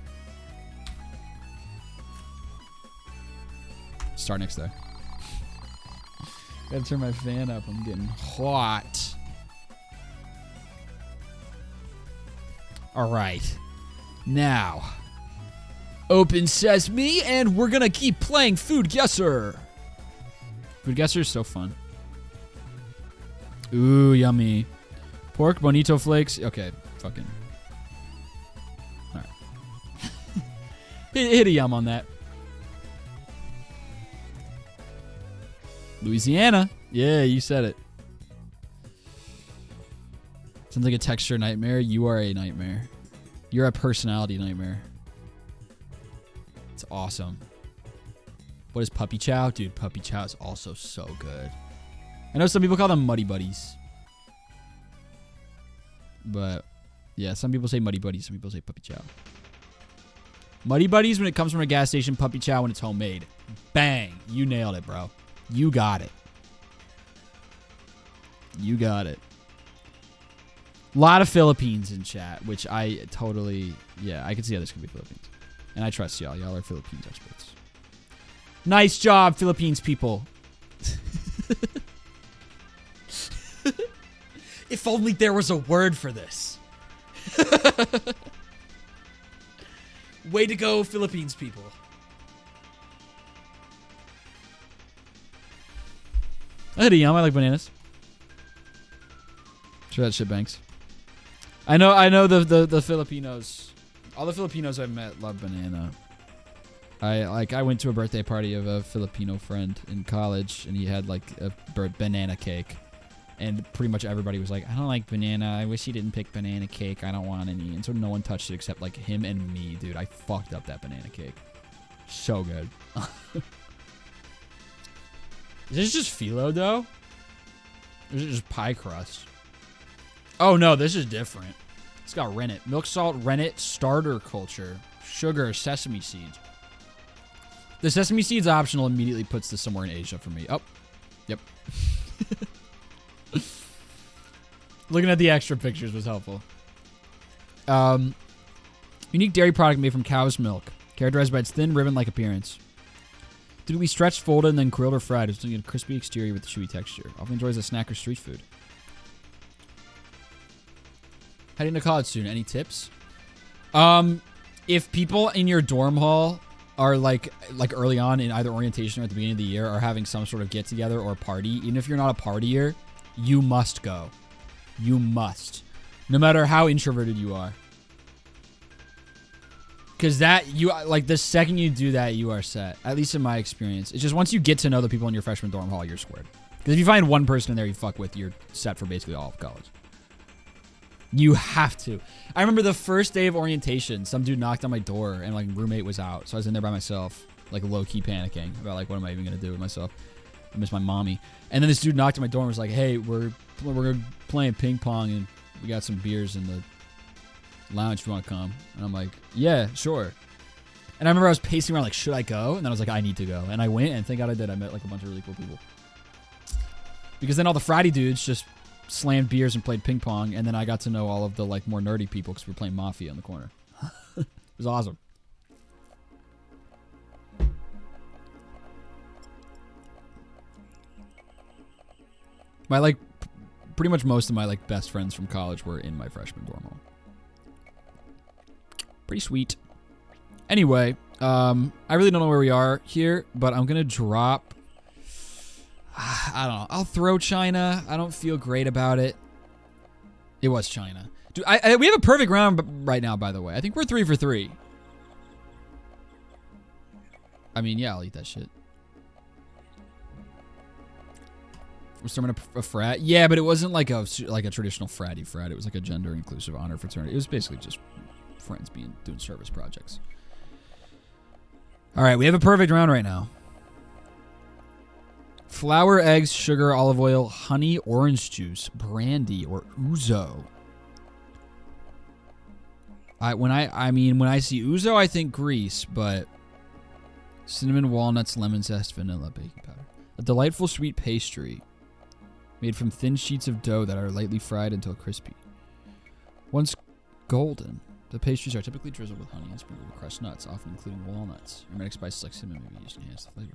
Start next there. Gotta turn my fan up. I'm getting hot. All right. Now, open sesame, and we're gonna keep playing Food Guesser. Food Guesser is so fun. Ooh, yummy. Pork bonito flakes. Okay, fucking. All right. hit a yum on that. Louisiana. Yeah, you said it. Sounds like a texture nightmare. You are a nightmare. You're a personality nightmare. It's awesome. What is puppy chow? Dude, puppy chow is also so good. I know some people call them muddy buddies. But, yeah, some people say muddy buddies. Some people say puppy chow. Muddy buddies when it comes from a gas station. Puppy chow when it's homemade. Bang. You nailed it, bro. You got it. You got it. A lot of Philippines in chat, which I totally, yeah, I can see how this could be Philippines. And I trust y'all. Y'all are Philippines experts. Nice job, Philippines people. If only there was a word for this. Way to go, Philippines people. I had a yum. I like bananas. Sure that shit banks. I know the Filipinos. All the Filipinos I've met love banana. I went to a birthday party of a Filipino friend in college, and he had like a banana cake, and pretty much everybody was like, "I don't like banana. I wish he didn't pick banana cake. I don't want any." And so no one touched it except like him and me, dude. I fucked up that banana cake. So good. Is this just phyllo dough? Or is it just pie crust? Oh no, this is different. It's got rennet. Milk, salt, rennet, starter culture, sugar, sesame seeds. The sesame seeds optional immediately puts this somewhere in Asia for me. Oh, yep. Looking at the extra pictures was helpful. Unique dairy product made from cow's milk, characterized by its thin ribbon-like appearance. Typically stretched, folded, and then grilled or fried, resulting in a crispy exterior with a chewy texture. Often enjoys as a snack or street food. Heading to college soon. Any tips? If people in your dorm hall are like early on in either orientation or at the beginning of the year are having some sort of get together or party, even if you're not a partier, you must go. You must. No matter how introverted you are. Because the second you do that, you are set. At least in my experience. It's just once you get to know the people in your freshman dorm hall, you're squared. Because if you find one person in there you fuck with, you're set for basically all of college. You have to. I remember the first day of orientation, some dude knocked on my door and like roommate was out. So I was in there by myself, like low-key panicking about like, what am I even going to do with myself? I miss my mommy. And then this dude knocked on my door and was like, hey, we're playing ping pong and we got some beers in the lounge if you want to come. And I'm like, yeah, sure. And I remember I was pacing around like, should I go? And then I was like, I need to go. And I went, and thank God I did. I met like a bunch of really cool people. Because then all the fratty dudes just slammed beers and played ping pong, and then I got to know all of the like more nerdy people because we were playing Mafia in the corner. It was awesome. My like, pretty much most of my like best friends from college were in my freshman dorm hall. Pretty sweet. Anyway, I really don't know where we are here, but I'm gonna drop. I don't know. I'll throw China. I don't feel great about it. It was China. Dude, we have a perfect round right now, by the way. I think we're 3 for 3. I mean, yeah, I'll eat that shit. We're starting a frat. Yeah, but it wasn't like a traditional fratty frat. It was like a gender inclusive honor fraternity. It was basically just friends doing service projects. All right, we have a perfect round right now. Flour, eggs, sugar, olive oil, honey, orange juice, brandy, or ouzo. When I see ouzo, I think Greece, but cinnamon, walnuts, lemon zest, vanilla, baking powder. A delightful sweet pastry made from thin sheets of dough that are lightly fried until crispy. Once golden, the pastries are typically drizzled with honey and sprinkled with crushed nuts, often including walnuts. Aromatic spices like cinnamon may be used to enhance the flavor.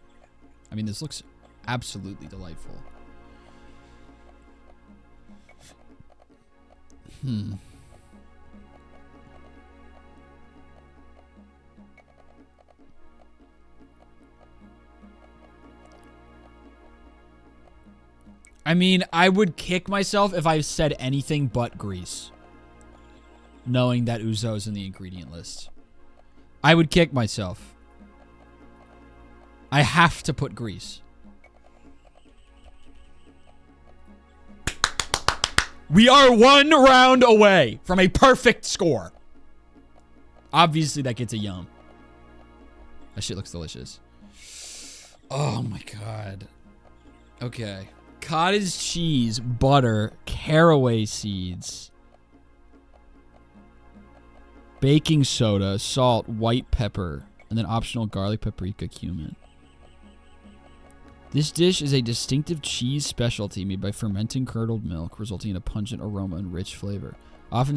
I mean, this looks absolutely delightful. I mean, I would kick myself if I said anything but Greece, knowing that ouzo's in the ingredient list. I would kick myself. I have to put Greece. We are 1 round away from a perfect score. Obviously, that gets a yum. That shit looks delicious. Oh my god. Okay. Cottage cheese, butter, caraway seeds, baking soda, salt, white pepper, and then optional garlic, paprika, cumin. This dish is a distinctive cheese specialty made by fermenting curdled milk, resulting in a pungent aroma and rich flavor. Often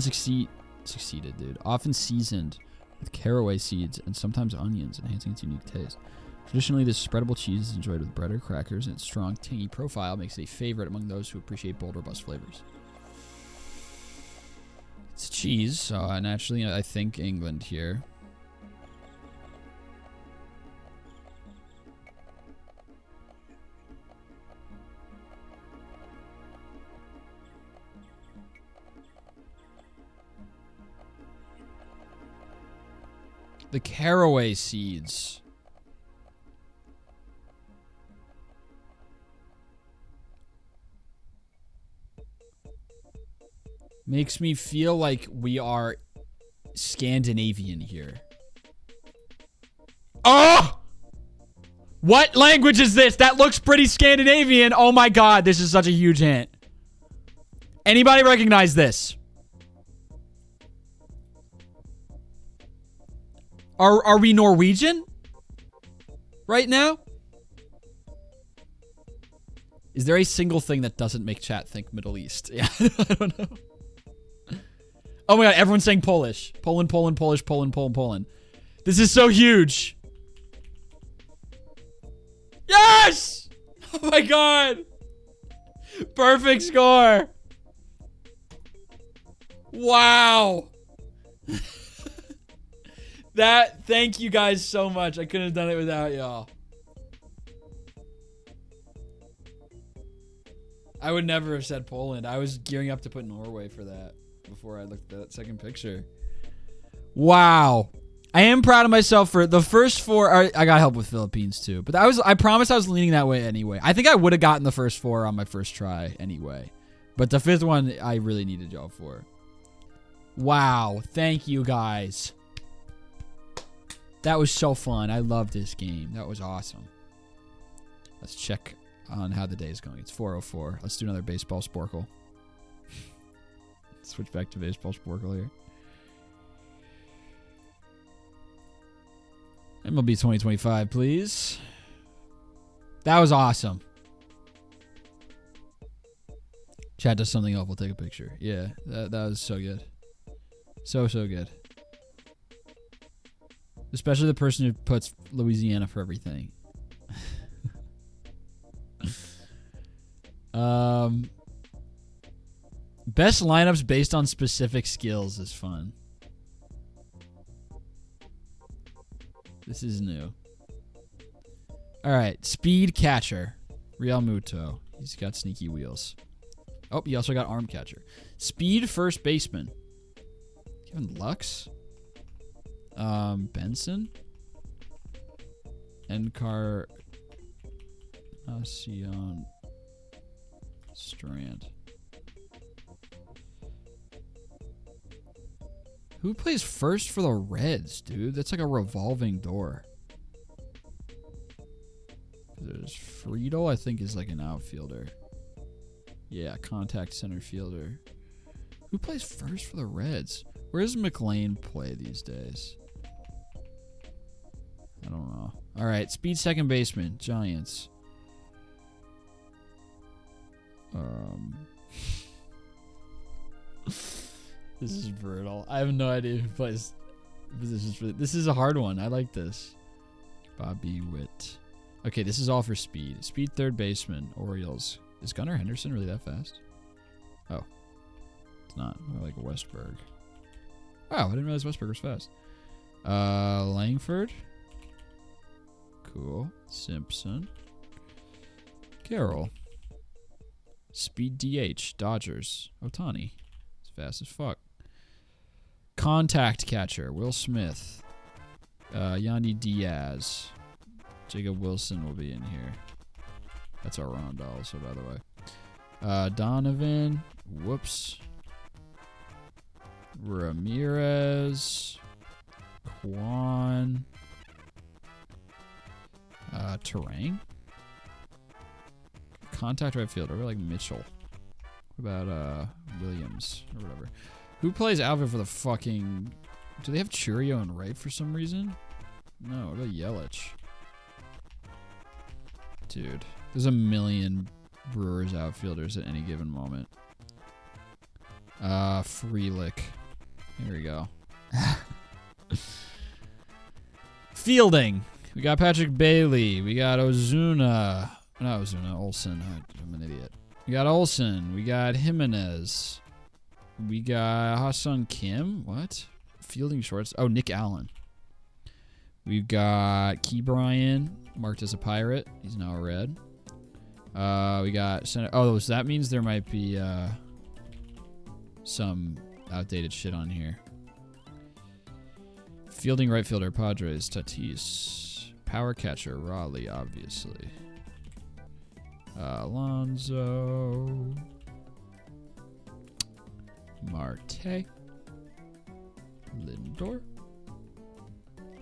Often seasoned with caraway seeds and sometimes onions, enhancing its unique taste. Traditionally, this spreadable cheese is enjoyed with bread or crackers, and its strong, tangy profile makes it a favorite among those who appreciate bold, robust flavors. It's cheese, so naturally, I think England here. The caraway seeds. Makes me feel like we are Scandinavian here. Oh! What language is this? That looks pretty Scandinavian. Oh my god, this is such a huge hint. Anybody recognize this? Are we Norwegian? Right now? Is there a single thing that doesn't make chat think Middle East? Yeah, I don't know. Oh my god, everyone's saying Polish. Poland, Poland, Polish, Poland, Poland, Poland. This is so huge. Yes! Oh my god. Perfect score. Wow. Thank you guys so much. I couldn't have done it without y'all. I would never have said Poland. I was gearing up to put Norway for that before I looked at that second picture. Wow. I am proud of myself for the first 4. I got help with Philippines too. But I promise I was leaning that way anyway. I think I would have gotten the first 4 on my first try anyway. But the 5th one, I really needed y'all for. Wow. Thank you guys. That was so fun. I love this game. That was awesome. Let's check on how the day is going. It's 4:04. Let's do another baseball sporkle. Switch back to baseball sporkle here. MLB 2025, please. That was awesome. Chat does something else. We'll take a picture. Yeah, that was so good. So good. Especially the person who puts Louisiana for everything. Best lineups based on specific skills is fun. This is new. All right, speed catcher, Real Muto. He's got sneaky wheels. Oh, he also got arm catcher. Speed first baseman. Kevin Lux. Benson. Encar. Sion. Strand. Who plays first for the Reds, dude? That's like a revolving door. There's Friedel, I think, is like an outfielder. Yeah, contact center fielder. Who plays first for the Reds? Where does McLean play these days? I don't know. All right, speed second baseman, Giants. This is brutal. I have no idea who plays positions for this. This is a hard one. I like this. Bobby Witt. Okay, this is all for speed. Speed third baseman, Orioles. Is Gunnar Henderson really that fast? Oh. It's not. I like Westberg. Wow, I didn't realize Westberg was fast. Langford. Cool. Simpson. Carroll. Speed DH, Dodgers. Otani. It's fast as fuck. Contact catcher, Will Smith. Yandy Diaz. Jacob Wilson will be in here. That's our Rondo also, by the way. Donovan. Whoops. Ramirez. Kwan. Terang. Contact right fielder. We're like Mitchell. What about Williams or whatever? Who plays outfield for the fucking... Do they have Churio and right for some reason? No, what about Yelich? Dude, there's a million Brewers outfielders at any given moment. Frelick. There we go. Fielding. We got Patrick Bailey. We got Ozuna. Not Ozuna, Olsen. I'm an idiot. We got Olsen. We got Jimenez. We got Ha-Sung Kim. What? Fielding shorts. Oh, Nick Allen. We've got Key Bryan, marked as a pirate. He's now a red. We got center. Oh, so that means there might be some outdated shit on here. Fielding right fielder, Padres, Tatis. Power catcher, Raleigh, obviously. Alonso. Marte. Lindor.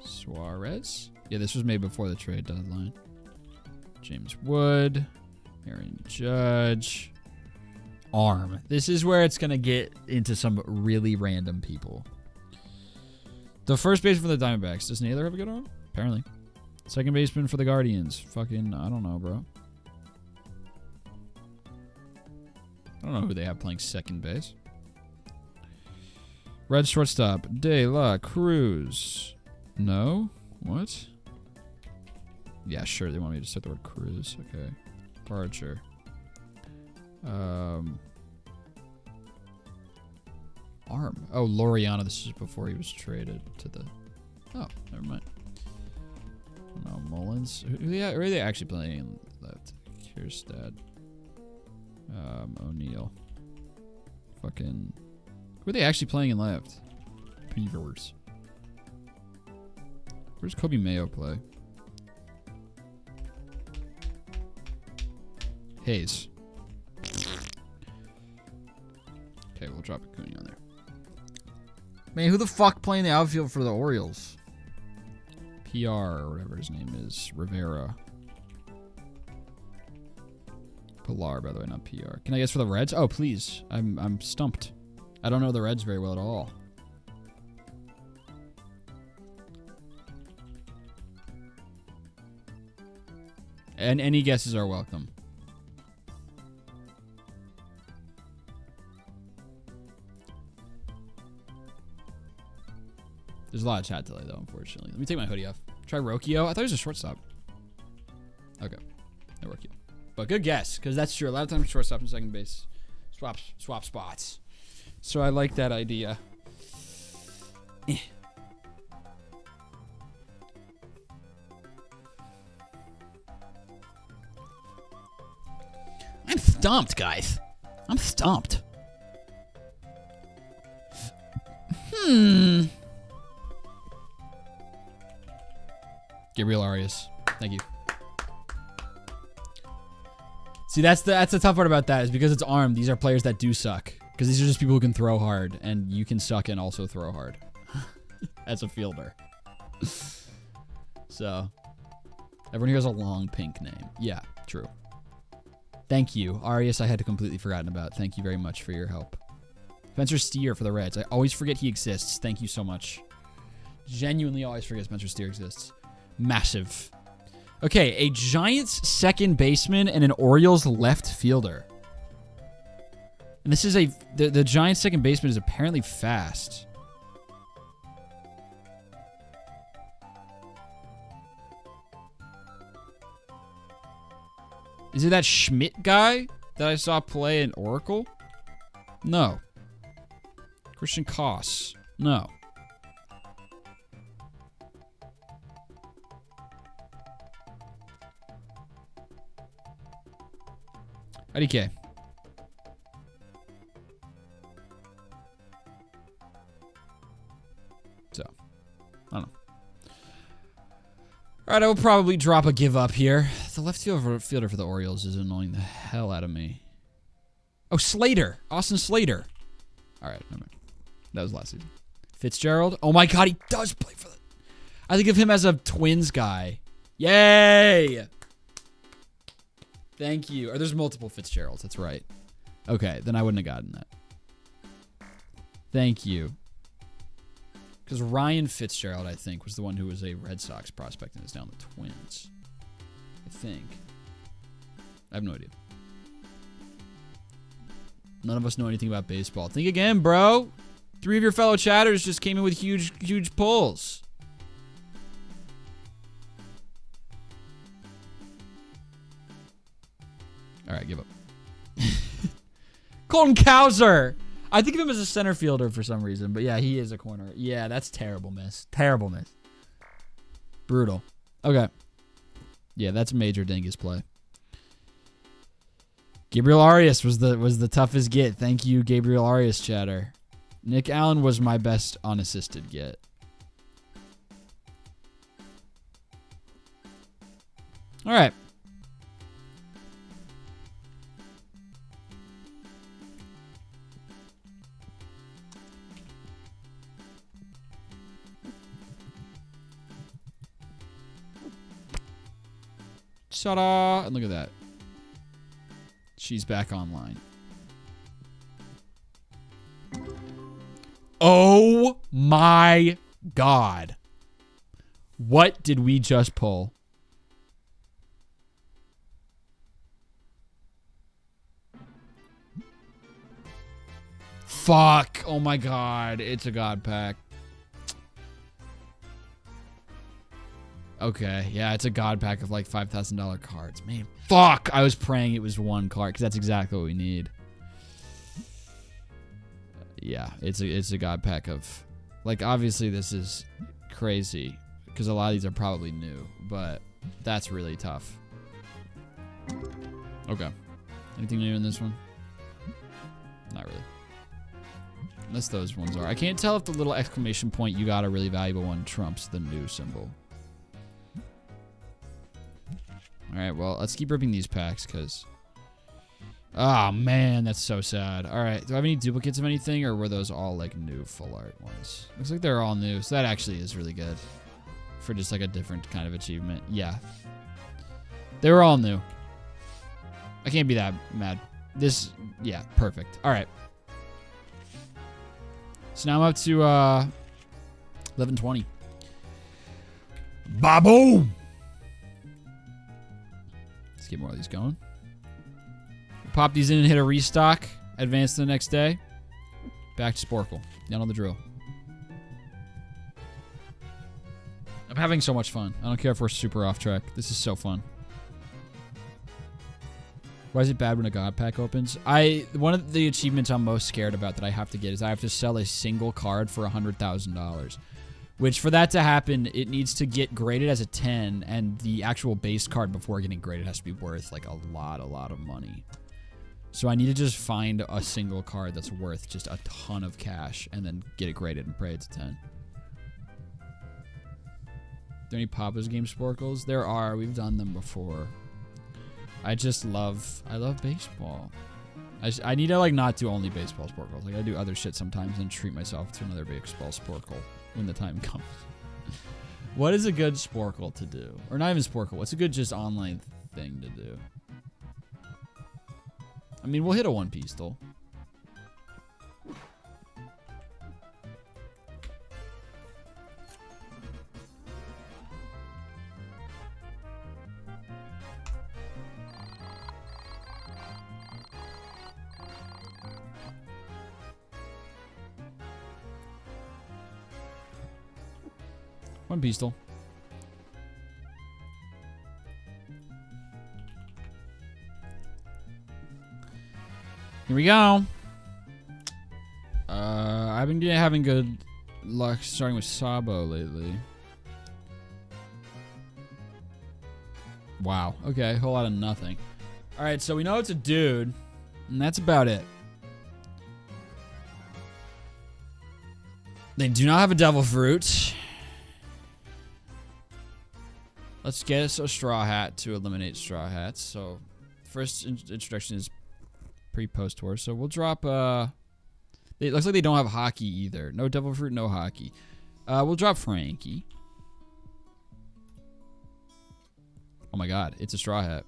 Suarez. Yeah, this was made before the trade deadline. James Wood. Aaron Judge. Arm. This is where it's going to get into some really random people. The first baseman for the Diamondbacks. Does Naylor have a good arm? Apparently. Second baseman for the Guardians. Fucking, I don't know, bro. I don't know who they have playing second base. Red shortstop. De La Cruz. No? What? Yeah, sure. They want me to start the word Cruz. Okay. Archer. Arm. Oh, Laureano. This is before he was traded to the... Oh, never mind. I don't know. Mullins. Who are they actually playing left? Kierstad. O'Neal. Fucking... Who are they actually playing in left? Beavers. Where's Kobe Mayo play? Hayes. Okay, we'll drop a Cooney on there. Man, who the fuck playing the outfield for the Orioles? PR or whatever his name is. Rivera. Pilar, by the way, not PR. Can I guess for the Reds? Oh, please. I'm stumped. I don't know the Reds very well at all. And any guesses are welcome. There's a lot of chat delay, though, unfortunately. Let me take my hoodie off. Try Rokio. I thought he was a shortstop. Okay. No Rokio. But good guess, because that's true. A lot of times shortstop and second base swap spots. So I like that idea. I'm stumped, guys. I'm stumped. Gabriel Arias. Thank you. See, that's the tough part about that is because it's armed. These are players that do suck because these are just people who can throw hard, and you can suck and also throw hard as a fielder. So everyone here has a long pink name. Yeah, true. Thank you, Arias. I had completely forgotten about. Thank you very much for your help. Spencer Steer for the Reds. I always forget he exists. Thank you so much. Genuinely always forget Spencer Steer exists. Massive. Okay, a Giants second baseman and an Orioles left fielder. And this is the Giants second baseman is apparently fast. Is it that Schmidt guy that I saw play in Oracle? No. Christian Koss. No. IDK. So, I don't know. All right, I will probably drop a give up here. The left fielder for the Orioles is annoying the hell out of me. Oh, Slater. Austin Slater. All right, never mind. That was last season. Fitzgerald. Oh my God, he does play for the... I think of him as a Twins guy. Yay! Thank you. Or there's multiple Fitzgeralds. That's right. Okay, then I wouldn't have gotten that. Thank you. Because Ryan Fitzgerald, I think, was the one who was a Red Sox prospect and is now the Twins. I think. I have no idea. None of us know anything about baseball. Think again, bro. 3 of your fellow chatters just came in with huge pulls. All right, give up. Colton Cowser. I think of him as a center fielder for some reason, but yeah, he is a corner. Yeah, that's terrible miss. Terrible miss. Brutal. Okay. Yeah, that's major dingus play. Gabriel Arias was the toughest get. Thank you, Gabriel Arias chatter. Nick Allen was my best unassisted get. All right. Ta-da! And look at that. She's back online. Oh my God. What did we just pull? Fuck. Oh my God. It's a God pack. Okay, yeah, it's a God pack of like $5,000 cards. Man, fuck! I was praying it was one card because that's exactly what we need. Yeah, it's a God pack of, like, obviously this is crazy because a lot of these are probably new, but that's really tough. Okay, anything new in this one? Not really. Unless those ones are. I can't tell if the little exclamation point "you got a really valuable one" trumps the new symbol. Alright, well, let's keep ripping these packs, because... Oh, man, that's so sad. Alright, do I have any duplicates of anything, or were those all, like, new full art ones? Looks like they're all new, so that actually is really good. For just, like, a different kind of achievement. Yeah. They were all new. I can't be that mad. This... Yeah, perfect. Alright. So now I'm up to, 1120. Ba-boom! Let's get more of these going. Pop these in and hit a restock. Advance to the next day. Back to Sporkle. Down on the drill. I'm having so much fun. I don't care if we're super off track. This is so fun. Why is it bad when a God pack opens? One of the achievements I'm most scared about that I have to get is I have to sell a single card for $100,000. Which, for that to happen, it needs to get graded as a 10, and the actual base card before getting graded has to be worth, like, a lot of money. So I need to just find a single card that's worth just a ton of cash, and then get it graded and pray it's a 10. Are there any Papa's Game Sporkles? There are. We've done them before. I love baseball. I need to, like, not do only baseball Sporkles. Like, I do other shit sometimes and treat myself to another baseball Sporkle when the time comes. What is a good Sporkle to do? Or not even Sporkle. What's a good just online thing to do? I mean, we'll hit a One Piece though. One pistol. Here we go. I've been having good luck starting with Sabo lately. Wow. Okay, whole lot of nothing. All right, so we know it's a dude, and that's about it. They do not have a devil fruit. Let's get us a straw hat to eliminate straw hats. So, first introduction is pre-post tour. So we'll drop. It looks like they don't have hockey either. No devil fruit, no hockey. We'll drop Frankie. Oh my God, it's a straw hat.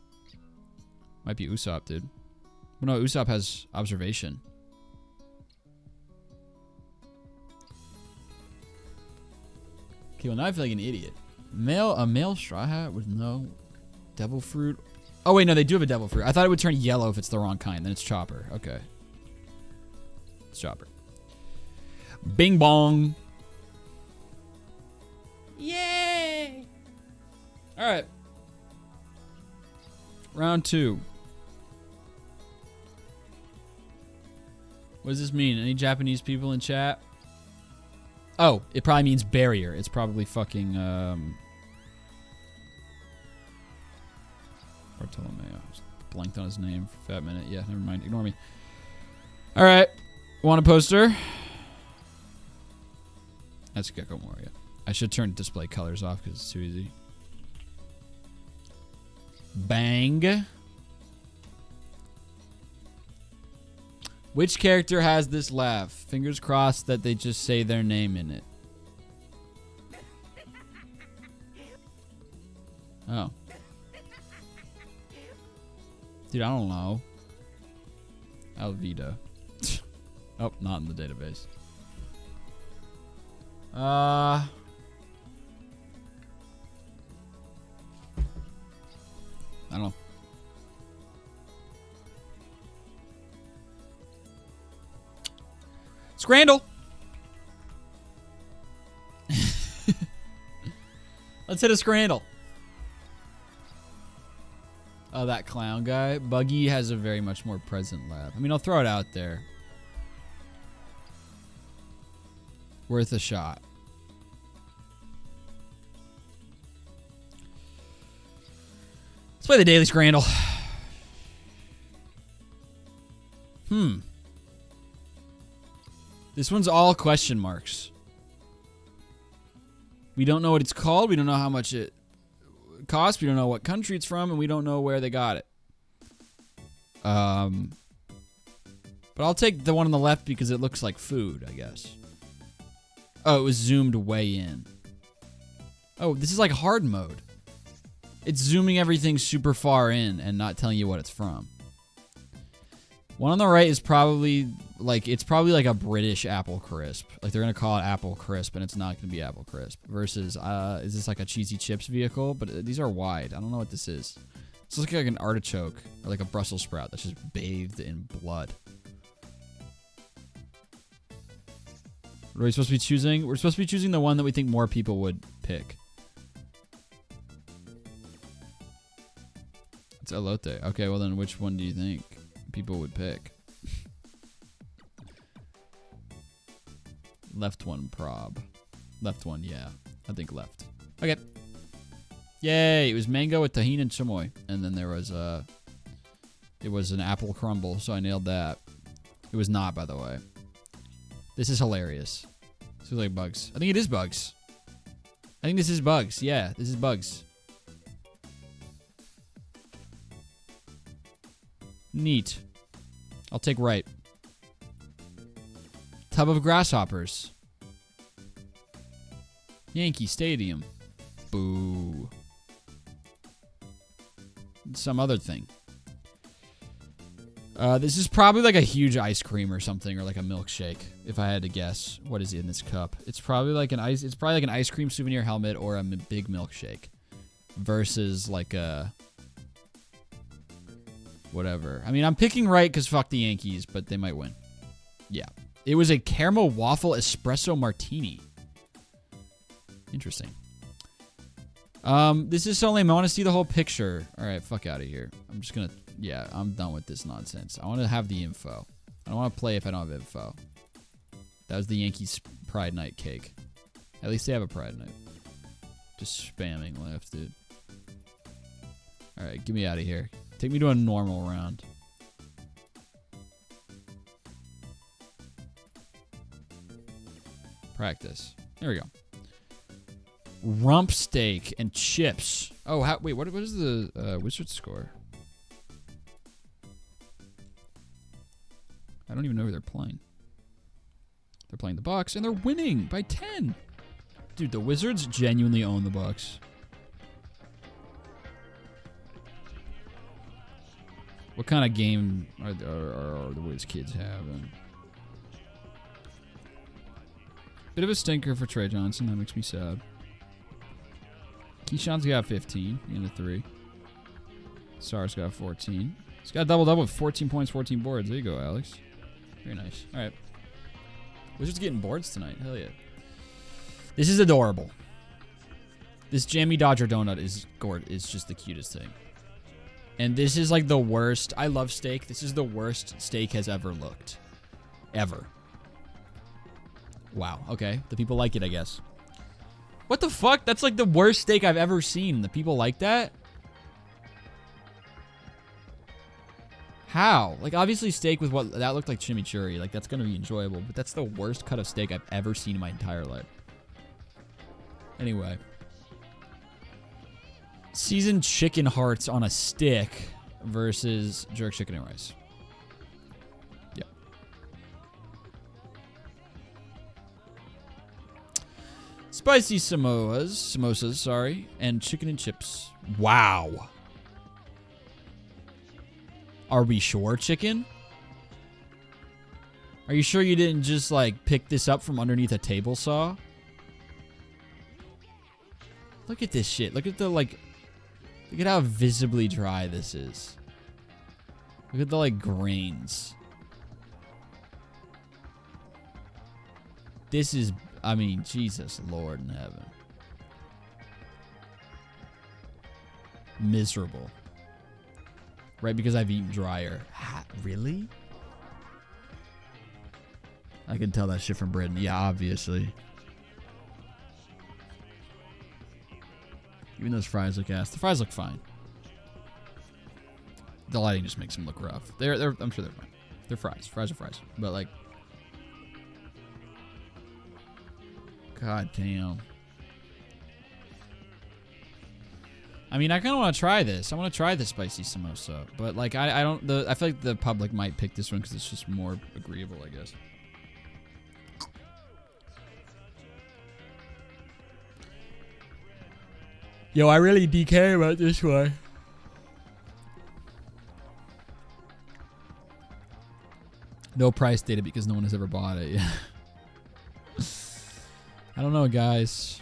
Might be Usopp, dude. But no, Usopp has observation. Okay, well now I feel like an idiot. A male straw hat with no devil fruit. Oh wait, no, they do have a devil fruit. I thought it would turn yellow if it's the wrong kind. Then it's Chopper. Okay. It's Chopper. Bing bong. Yay! Alright. Round 2. What does this mean? Any Japanese people in chat? Oh, it probably means barrier. It's probably fucking, Bartolomeo. Just blanked on his name for a fat minute. Yeah, never mind. Ignore me. Alright. Want a poster? That's Gecko Moria. I should turn display colors off because it's too easy. Bang. Which character has this laugh? Fingers crossed that they just say their name in it. Oh. Dude, I don't know. Alvida. Oh, not in the database. I don't know. Scrandle. Let's hit a Scrandle. Oh, that clown guy. Buggy has a very much more present laugh. I mean, I'll throw it out there. Worth a shot. Let's play the Daily Scrandle. This one's all question marks. We don't know what it's called. We don't know how much it costs. We don't know what country it's from, and we don't know where they got it. But I'll take the one on the left because it looks like food, I guess. Oh, it was zoomed way in. Oh, this is like hard mode. It's zooming everything super far in and not telling you what it's from. One on the right is probably like, it's probably like a British Apple Crisp. Like they're going to call it Apple Crisp and it's not going to be Apple Crisp. Versus, is this like a Cheesy Chips vehicle? But these are wide. I don't know what this is. It's looking like an artichoke or like a Brussels sprout that's just bathed in blood. What are we supposed to be choosing? We're supposed to be choosing the one that we think more people would pick. It's elote. Okay, well then which one do you think people would pick? Left one, prob. Left one, yeah. I think left. Okay. Yay! It was mango with tahini and chamoy. And then there was it was an apple crumble, so I nailed that. It was not, by the way. This is hilarious. This is like bugs. I think it is bugs. I think this is bugs. Yeah, this is bugs. Neat. I'll take right. Tub of grasshoppers. Yankee Stadium. Boo. Some other thing. This is probably like a huge ice cream or something, or like a milkshake. If I had to guess, what is in this cup? It's probably like an ice cream souvenir helmet or a big milkshake, versus like a whatever. I mean, I'm picking right because fuck the Yankees, but they might win. Yeah, it was a caramel waffle espresso martini. Interesting. This is so lame. I want to see the whole picture. All right, fuck out of here. I'm just gonna. Yeah, I'm done with this nonsense. I want to have the info. I don't want to play if I don't have info. That was the Yankees Pride Night cake. At least they have a Pride Night. Just spamming left, dude. All right, get me out of here. Take me to a normal round. Practice. There we go. Rump steak and chips. Oh, wait, what is the Wizard score? I don't even know who they're playing. They're playing the Bucks, and they're winning by 10. Dude, the Wizards genuinely own the Bucks. What kind of game are the Wiz kids having? Bit of a stinker for Trey Johnson. That makes me sad. Keyshawn's got 15 in a 3. Sar's got 14. He's got a double-double with 14 points, 14 boards. There you go, Alex. Very nice. All right. Wizards getting boards tonight. Hell yeah. This is adorable. This Jammy Dodger donut is just the cutest thing. And this is like the worst. I love steak. This is the worst steak has ever looked. Ever. Wow. Okay. The people like it, I guess. What the fuck? That's like the worst steak I've ever seen. The people like that? How? Like, obviously steak with what that looked like chimichurri. Like, that's going to be enjoyable. But that's the worst cut of steak I've ever seen in my entire life. Anyway. Seasoned chicken hearts on a stick versus jerk chicken and rice. Yep. Spicy samosas, sorry, and chicken and chips. Wow. Are we sure, chicken? Are you sure you didn't just, like, pick this up from underneath a table saw? Look at this shit. Look at the, like... Look at how visibly dry this is. Look at the, like, grains. This is... I mean, Jesus, Lord in heaven. Miserable. Right, because I've eaten drier. Really? I can tell that shit from Britain. Yeah, obviously. Even those fries look ass. The fries look fine. The lighting just makes them look rough. I'm sure they're fine. They're fries. Fries are fries. But like... God damn. I mean, I kind of want to try this. I want to try the spicy samosa, but like, I don't. I feel like the public might pick this one because it's just more agreeable, I guess. Yo, I really DK about this one. No price data because no one has ever bought it. Yeah. I don't know, guys.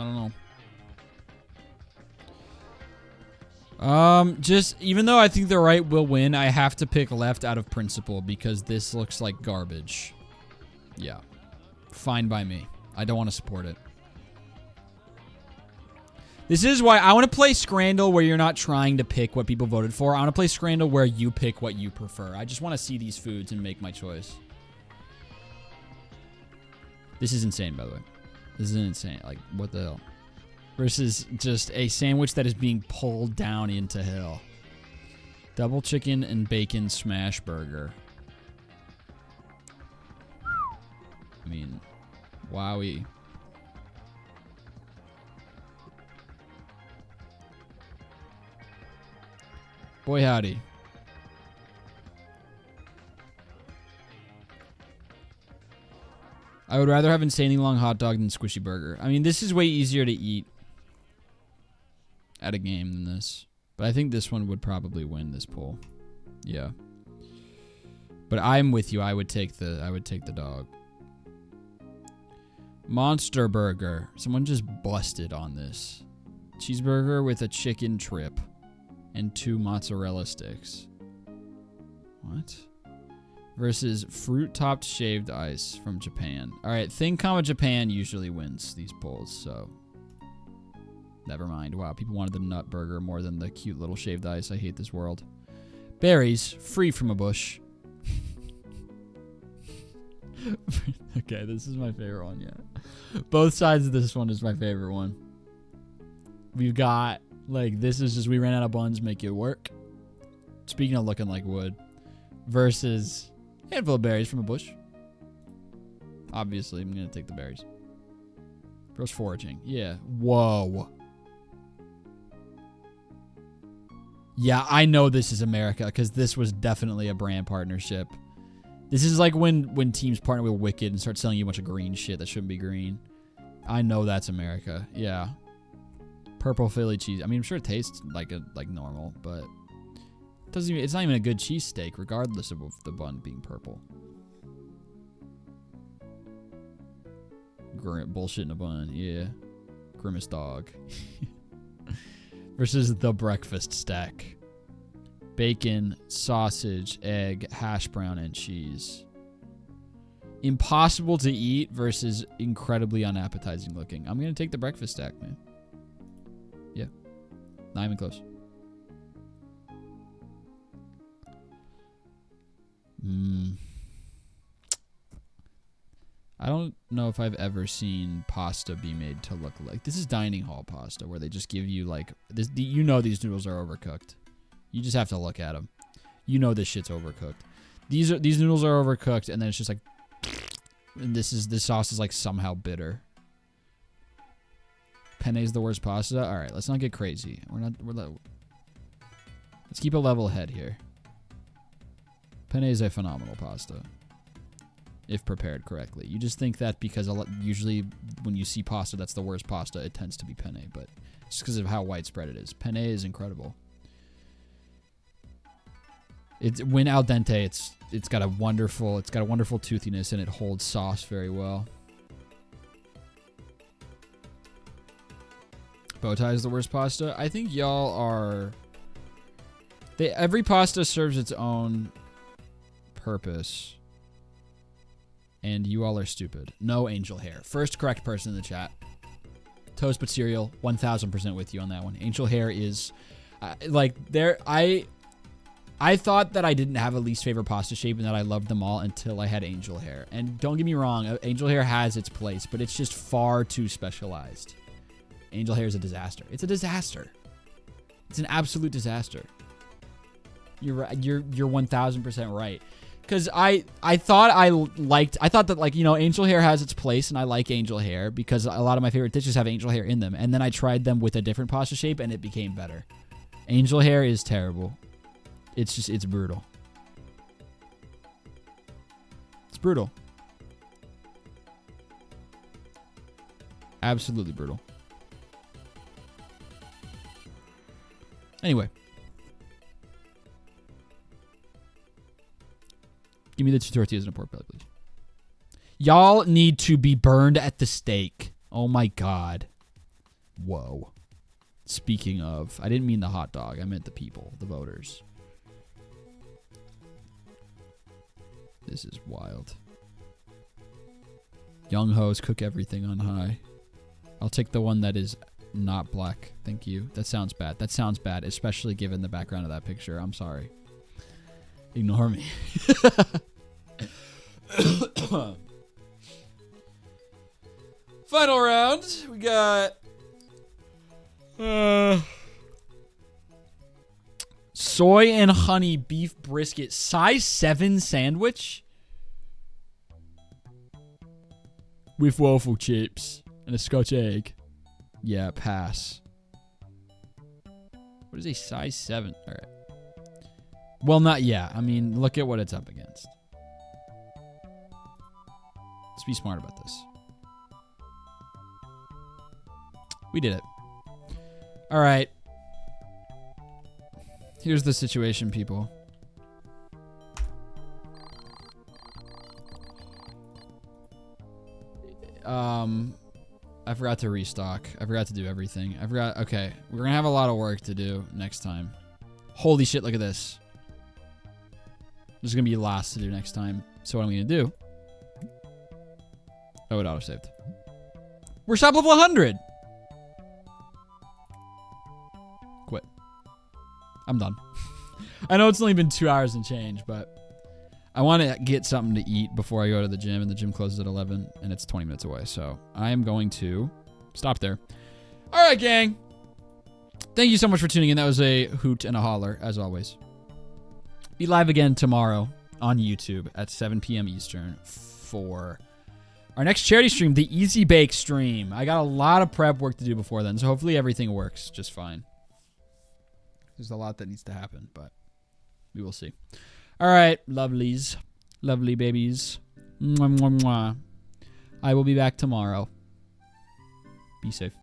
I don't know. Just, even though I think the right will win, I have to pick left out of principle because this looks like garbage. Yeah. Fine by me. I don't want to support it. This is why I want to play Scrandle where you're not trying to pick what people voted for. I want to play Scrandle where you pick what you prefer. I just want to see these foods and make my choice. This is insane, by the way. This is insane. Like, what the hell? Versus just a sandwich that is being pulled down into hell. Double chicken and bacon smash burger. I mean, wowie. Boy, howdy. I would rather have insanely long hot dog than squishy burger. I mean, this is way easier to eat at a game than this. But I think this one would probably win this poll. Yeah. But I'm with you. I would take the dog. Monster burger. Someone just busted on this. Cheeseburger with a chicken trip and 2 mozzarella sticks. What? Versus fruit-topped shaved ice from Japan. All right, Thing, Japan usually wins these polls, so never mind. Wow, people wanted the nut burger more than the cute little shaved ice. I hate this world. Berries, free from a bush. Okay, this is my favorite one, yeah. Both sides of this one is my favorite one. We've got, like, this is just we ran out of buns, make it work. Speaking of looking like wood. Versus handful of berries from a bush. Obviously, I'm going to take the berries. Gross foraging. Yeah. Whoa. Yeah, I know this is America because this was definitely a brand partnership. This is like when teams partner with Wicked and start selling you a bunch of green shit that shouldn't be green. I know that's America. Yeah. Purple Philly cheese. I mean, I'm sure it tastes like normal, but it's not even a good cheesesteak, regardless of the bun being purple. Bullshit in a bun, yeah. Grimace dog. Versus the breakfast stack. Bacon, sausage, egg, hash brown, and cheese. Impossible to eat versus incredibly unappetizing looking. I'm going to take the breakfast stack, man. Yeah. Not even close. I don't know if I've ever seen pasta be made to look like this is dining hall pasta where they just give you like this. You know these noodles are overcooked. You just have to look at them. You know this shit's overcooked. These noodles are overcooked, and then it's just like, and this sauce is like somehow bitter. Penne is the worst pasta. All right, let's not get crazy. Let's keep a level head here. Penne is a phenomenal pasta, if prepared correctly. You just think that because usually when you see pasta that's the worst pasta, it tends to be penne, but it's because of how widespread it is. Penne is incredible. When al dente, it's got a wonderful toothiness and it holds sauce very well. Bow tie is the worst pasta. I think y'all are. Every pasta serves its own purpose. And you all are stupid. No angel hair. First correct person in the chat. Toast but cereal. 1000% with you on that one. Angel hair is I thought that I didn't have a least favorite pasta shape and that I loved them all until I had angel hair. And don't get me wrong, angel hair has its place, but it's just far too specialized. Angel hair is a disaster. It's a disaster. It's an absolute disaster. You're right. You're 1000% right. Because I thought that, like, you know, angel hair has its place and I like angel hair because a lot of my favorite dishes have angel hair in them. And then I tried them with a different pasta shape and it became better. Angel hair is terrible. It's brutal. It's brutal. Absolutely brutal. Anyway. Give me the 2 tortillas and a pork belly, please. Y'all need to be burned at the stake. Oh my god. Whoa. Speaking of, I didn't mean the hot dog. I meant the people, the voters. This is wild. Young hoes cook everything on high. I'll take the one that is not black. Thank you. That sounds bad. That sounds bad, especially given the background of that picture. I'm sorry. Ignore me. Final round. We got soy and honey beef brisket size 7 sandwich with waffle chips and a Scotch egg. Yeah, pass. What is a size 7? All right. Well, not yet. I mean, look at what it's up against. Let's be smart about this. We did it. All right. Here's the situation, people. I forgot to restock. I forgot to do everything. Okay, we're gonna have a lot of work to do next time. Holy shit, look at this. There's gonna be lots to do next time. So what I'm gonna do... Oh, it auto-saved. We're shop level 100! Quit. I'm done. I know it's only been 2 hours and change, but... I want to get something to eat before I go to the gym, and the gym closes at 11, and it's 20 minutes away. So I am going to stop there. All right, gang. Thank you so much for tuning in. That was a hoot and a holler, as always. Be live again tomorrow on YouTube at 7 p.m. Eastern for our next charity stream, the Easy Bake stream. I got a lot of prep work to do before then, so hopefully everything works just fine. There's a lot that needs to happen, but we will see. All right, lovelies. Lovely babies. Mwah, mwah, mwah. I will be back tomorrow. Be safe.